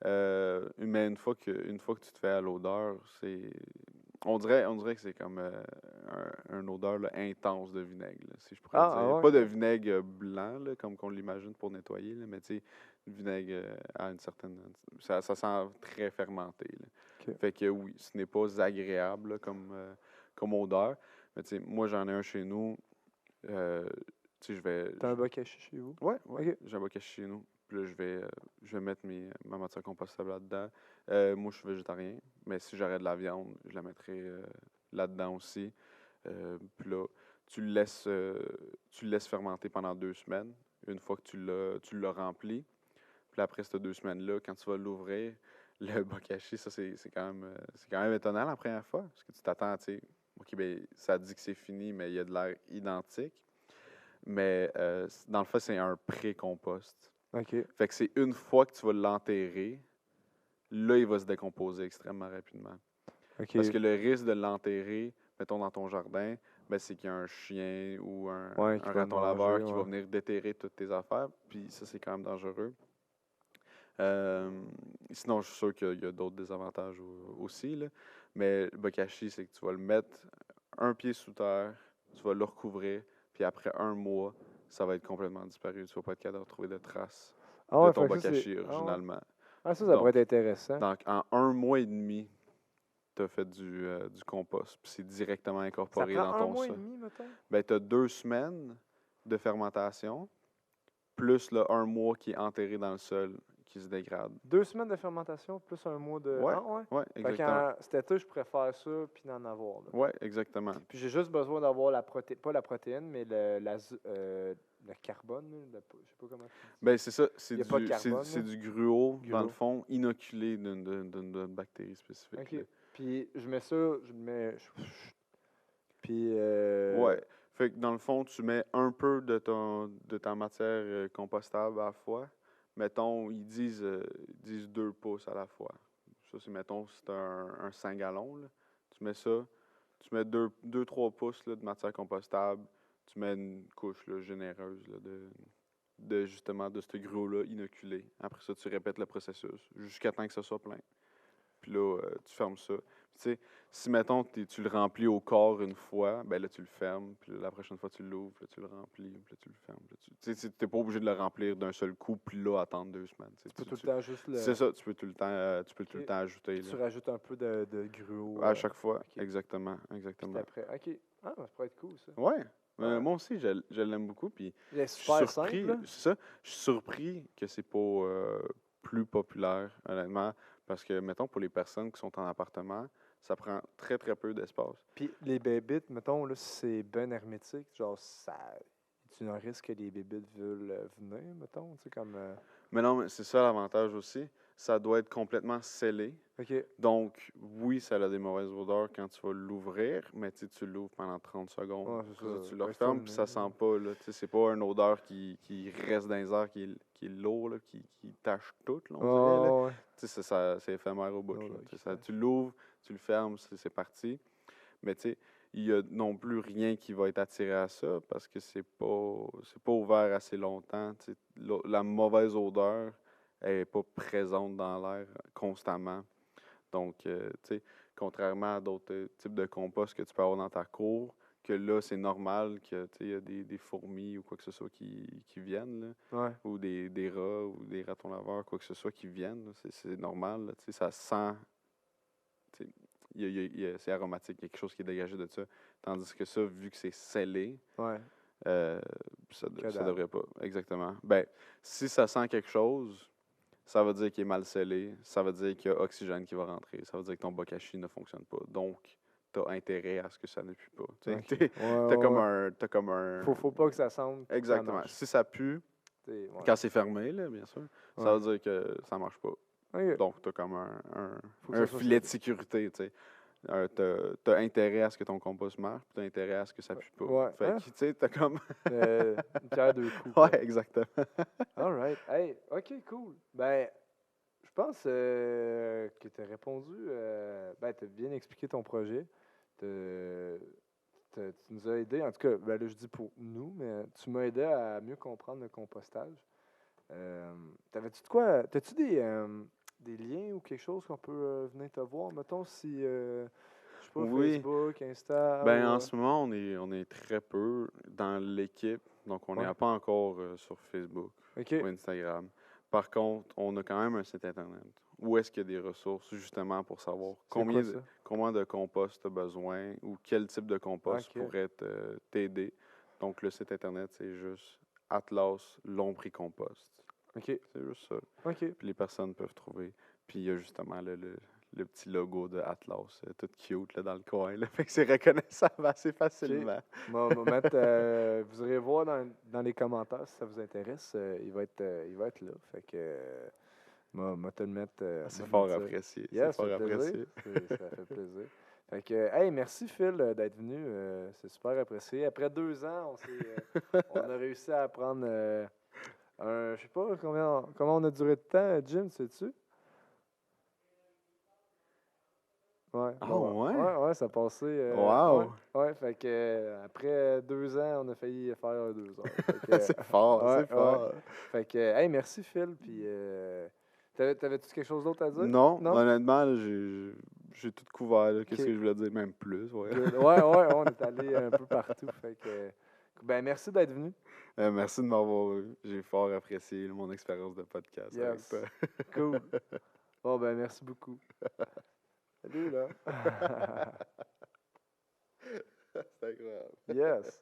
Mais une fois que tu te fais à l'odeur, on dirait que c'est comme une odeur là, intense de vinaigre, là, si je pourrais dire. Ouais, Pas de vinaigre blanc, là, comme qu'on l'imagine pour nettoyer, là, mais tu sais, le vinaigre à une certaine... Ça sent très fermenté. Là. Ok. Fait que oui, ce n'est pas agréable là, comme odeur. Mais tu sais, moi, j'en ai un chez nous. Tu sais, je vais... T'as un bokashi chez vous? Ouais, Ok. j'ai un bokashi chez nous. Puis là, je vais mettre ma matière compostable là-dedans. Moi, je suis végétarien, mais si j'aurais de la viande, je la mettrais là-dedans aussi. Puis là, tu le laisses fermenter pendant 2 semaines. Une fois que tu l'as rempli. Puis après ces 2 semaines-là, quand tu vas l'ouvrir, le bokashi, ça, c'est quand même étonnant la première fois. Parce que tu t'attends, tu sais, OK, ben ça dit que c'est fini, mais il y a de l'air identique. Mais dans le fait, c'est un pré-compost. OK. Fait que c'est une fois que tu vas l'enterrer, là, il va se décomposer extrêmement rapidement. OK. Parce que le risque de l'enterrer, mettons dans ton jardin, ben, c'est qu'il y a un chien ou un qui va raton manger, laveur qui va ouais. venir déterrer toutes tes affaires. Puis ça, c'est quand même dangereux. Sinon, je suis sûr qu'il y a d'autres désavantages aussi. Là. Mais le bokashi, c'est que tu vas le mettre un pied sous terre, tu vas le recouvrir, puis après 1 mois, ça va être complètement disparu. Tu ne vas pas être capable de retrouver de traces de ton fait que ça, bokashi originalement. ça Donc, pourrait être intéressant. Donc, en 1 mois et demi, tu as fait du compost, puis c'est directement Ça incorporé prend dans 1 ton mois et sol. demi, mettons? Ben, tu as 2 semaines de fermentation, plus le 1 mois qui est enterré dans le sol, qui se dégrade. 2 semaines de fermentation plus un mois de. Ouais, Ah, ouais. ouais, Fait exactement. cet été, je pourrais faire ça puis d'en avoir. Là. Ouais, exactement. Puis j'ai juste besoin d'avoir la protéine, pas la protéine, mais le carbone. Là, je sais pas comment tu dis. Ben, c'est ça. Il y a pas de carbone, C'est là. du gruau, dans le Gruau. fond, inoculé d'une bactérie spécifique. OK. là. Puis je mets ça, je mets. Puis. Ouais. Fait que dans le fond, tu mets un peu de ta matière compostable à la fois. Mettons, ils disent 2 pouces à la fois. Ça, c'est, mettons, c'est un 5 gallons. Là. Tu mets ça, tu mets 2-3 pouces là, de matière compostable. Tu mets une couche là, généreuse là, justement de ce gruau-là inoculé. Après ça, tu répètes le processus jusqu'à temps que ça soit plein. Puis là, tu fermes ça. Puis, tu sais, si, mettons, tu le remplis au quart une fois, ben là, tu le fermes. Puis là, la prochaine fois, tu l'ouvres, puis là, tu le remplis, puis là, tu le fermes. Puis là, tu sais, t'es pas obligé de le remplir d'un seul coup, puis là, attendre 2 semaines. Tu Tu peux tout le temps juste le. C'est ça, tu peux tout le temps, tout le Ok. temps ajouter. Puis tu Là. rajoutes un peu de gruau. À chaque fois, ok. exactement, Puis exactement. après. OK. Ah, ça pourrait être cool, ça. Ouais, Ouais. moi aussi, je l'aime beaucoup. Puis Il est je suis super surpris, simple. Là. c'est ça, je suis surpris que c'est pas plus populaire, honnêtement, parce que, mettons, pour les personnes qui sont en appartement, ça prend très, très peu d'espace. Puis les bébites, mettons, là, si c'est ben hermétique, genre, ça. Tu un risque que les bébites veulent venir, mettons, tu sais, comme. Mais non, mais c'est ça l'avantage aussi, ça doit être complètement scellé. OK. Donc, oui, ça a des mauvaises odeurs quand tu vas l'ouvrir, mais tu l'ouvres pendant 30 secondes. Ouais, c'est Après ça. tu le Reste-toi refermes, le puis nez, ça là. sent pas, là. Tu sais, c'est pas une odeur qui reste dans les airs, qui est lourd, là, qui tache tout, là, on dirait, là. Oh, ouais. Tu sais, c'est éphémère au bout, Non, là. là, Tu sais, qui fait. tu l'ouvres, tu le fermes, c'est parti. Mais tu sais, il y a non plus rien qui va être attiré à ça parce que c'est pas ouvert assez longtemps. Tu sais. La mauvaise odeur elle n'est pas présente dans l'air constamment. Donc, tu sais, contrairement à d'autres types de compost que tu peux avoir dans ta cour, que là, c'est normal que tu sais, il y a des fourmis ou quoi que ce soit qui viennent, là, Ouais. ou des rats ou des ratons laveurs, quoi que ce soit qui viennent. Là. C'est normal. Là, tu sais, ça sent. Tu sais, c'est aromatique, il y a quelque chose qui est dégagé de ça. Tandis que ça, vu que c'est scellé, Ouais. euh, ça dalle. devrait pas. Exactement. Ben, si ça sent quelque chose, ça veut dire qu'il est mal scellé. Ça veut dire qu'il y a oxygène qui va rentrer. Ça veut dire que ton bokashi ne fonctionne pas. Donc, tu as intérêt à ce que ça ne pue pas. Tu sais, OK. Ouais, t'as ouais, comme ouais. t'as comme un. Faut pas que ça sente pour que ça Exactement. marche. Si ça pue, Ouais. quand c'est fermé, là, bien sûr, ça Ouais. veut dire que ça marche pas. OK. Donc, tu as comme Faut que un ça soit filet de scellé. sécurité, tu sais. T'as intérêt à ce que ton compost marche, puis t'as intérêt à ce que ça pue pas. Ouais. Fait Hein? que, tu sais, t'as comme... Une pierre deux coups. Quoi. Ouais, exactement. All right. Hey, OK, cool. Ben, je pense que tu as répondu. Ben, tu as bien expliqué ton projet. Tu nous as aidé. En tout cas, ben là, je dis pour nous, mais tu m'as aidé à mieux comprendre le compostage. T'avais-tu de quoi? T'as-tu des liens ou quelque chose qu'on peut venir te voir? Mettons si, je sais pas, Oui. Facebook, Insta Ben, ou... en ce moment, on est très peu dans l'équipe, donc on Ouais. n'est pas encore sur Facebook OK. ou Instagram. Par contre, on a quand même un site Internet où est-ce qu'il y a des ressources, justement, pour savoir C'est quoi ça? combien de compost tu as besoin ou quel type de compost OK. pourrait t'aider. Donc, le site Internet, c'est juste Atlas Lombricompost. OK. C'est juste ça. OK. Puis les personnes peuvent trouver. Puis il y a justement le petit logo de Atlas, tout cute là, dans le coin. Là. Fait que c'est reconnaissable assez facilement. Vous irez voir dans les commentaires si ça vous intéresse. Il va être là. Fait que moi te le mettre. C'est moi te fort le dire. apprécié. Yeah, C'est fort ça fait plaisir. apprécié. Ça fait plaisir. Fait que, hey, merci Phil d'être venu. C'est super apprécié. Après 2 ans, on a réussi à prendre je sais pas comment on a duré de temps, Jim, sais-tu? Ouais, Ah bon, ouais? ouais, ça a passé. Wow! Ouais, fait que après 2 ans, on a failli faire 2 heures. Fait que, C'est fort, ouais, c'est fort. Fait que, hey, merci Phil. Puis, t'avais-tu quelque chose d'autre à dire? Non, Non? honnêtement, là, j'ai tout couvert. là. Qu'est-ce Ok. que je voulais dire? Même plus, ouais. Good. Ouais, on est allé un peu partout. Fait que, ben, merci d'être venu. Merci de m'avoir eu. J'ai fort apprécié mon expérience de podcast avec Yes. toi. Cool. Bon, ben, merci beaucoup. Salut, là. C'est incroyable. Yes.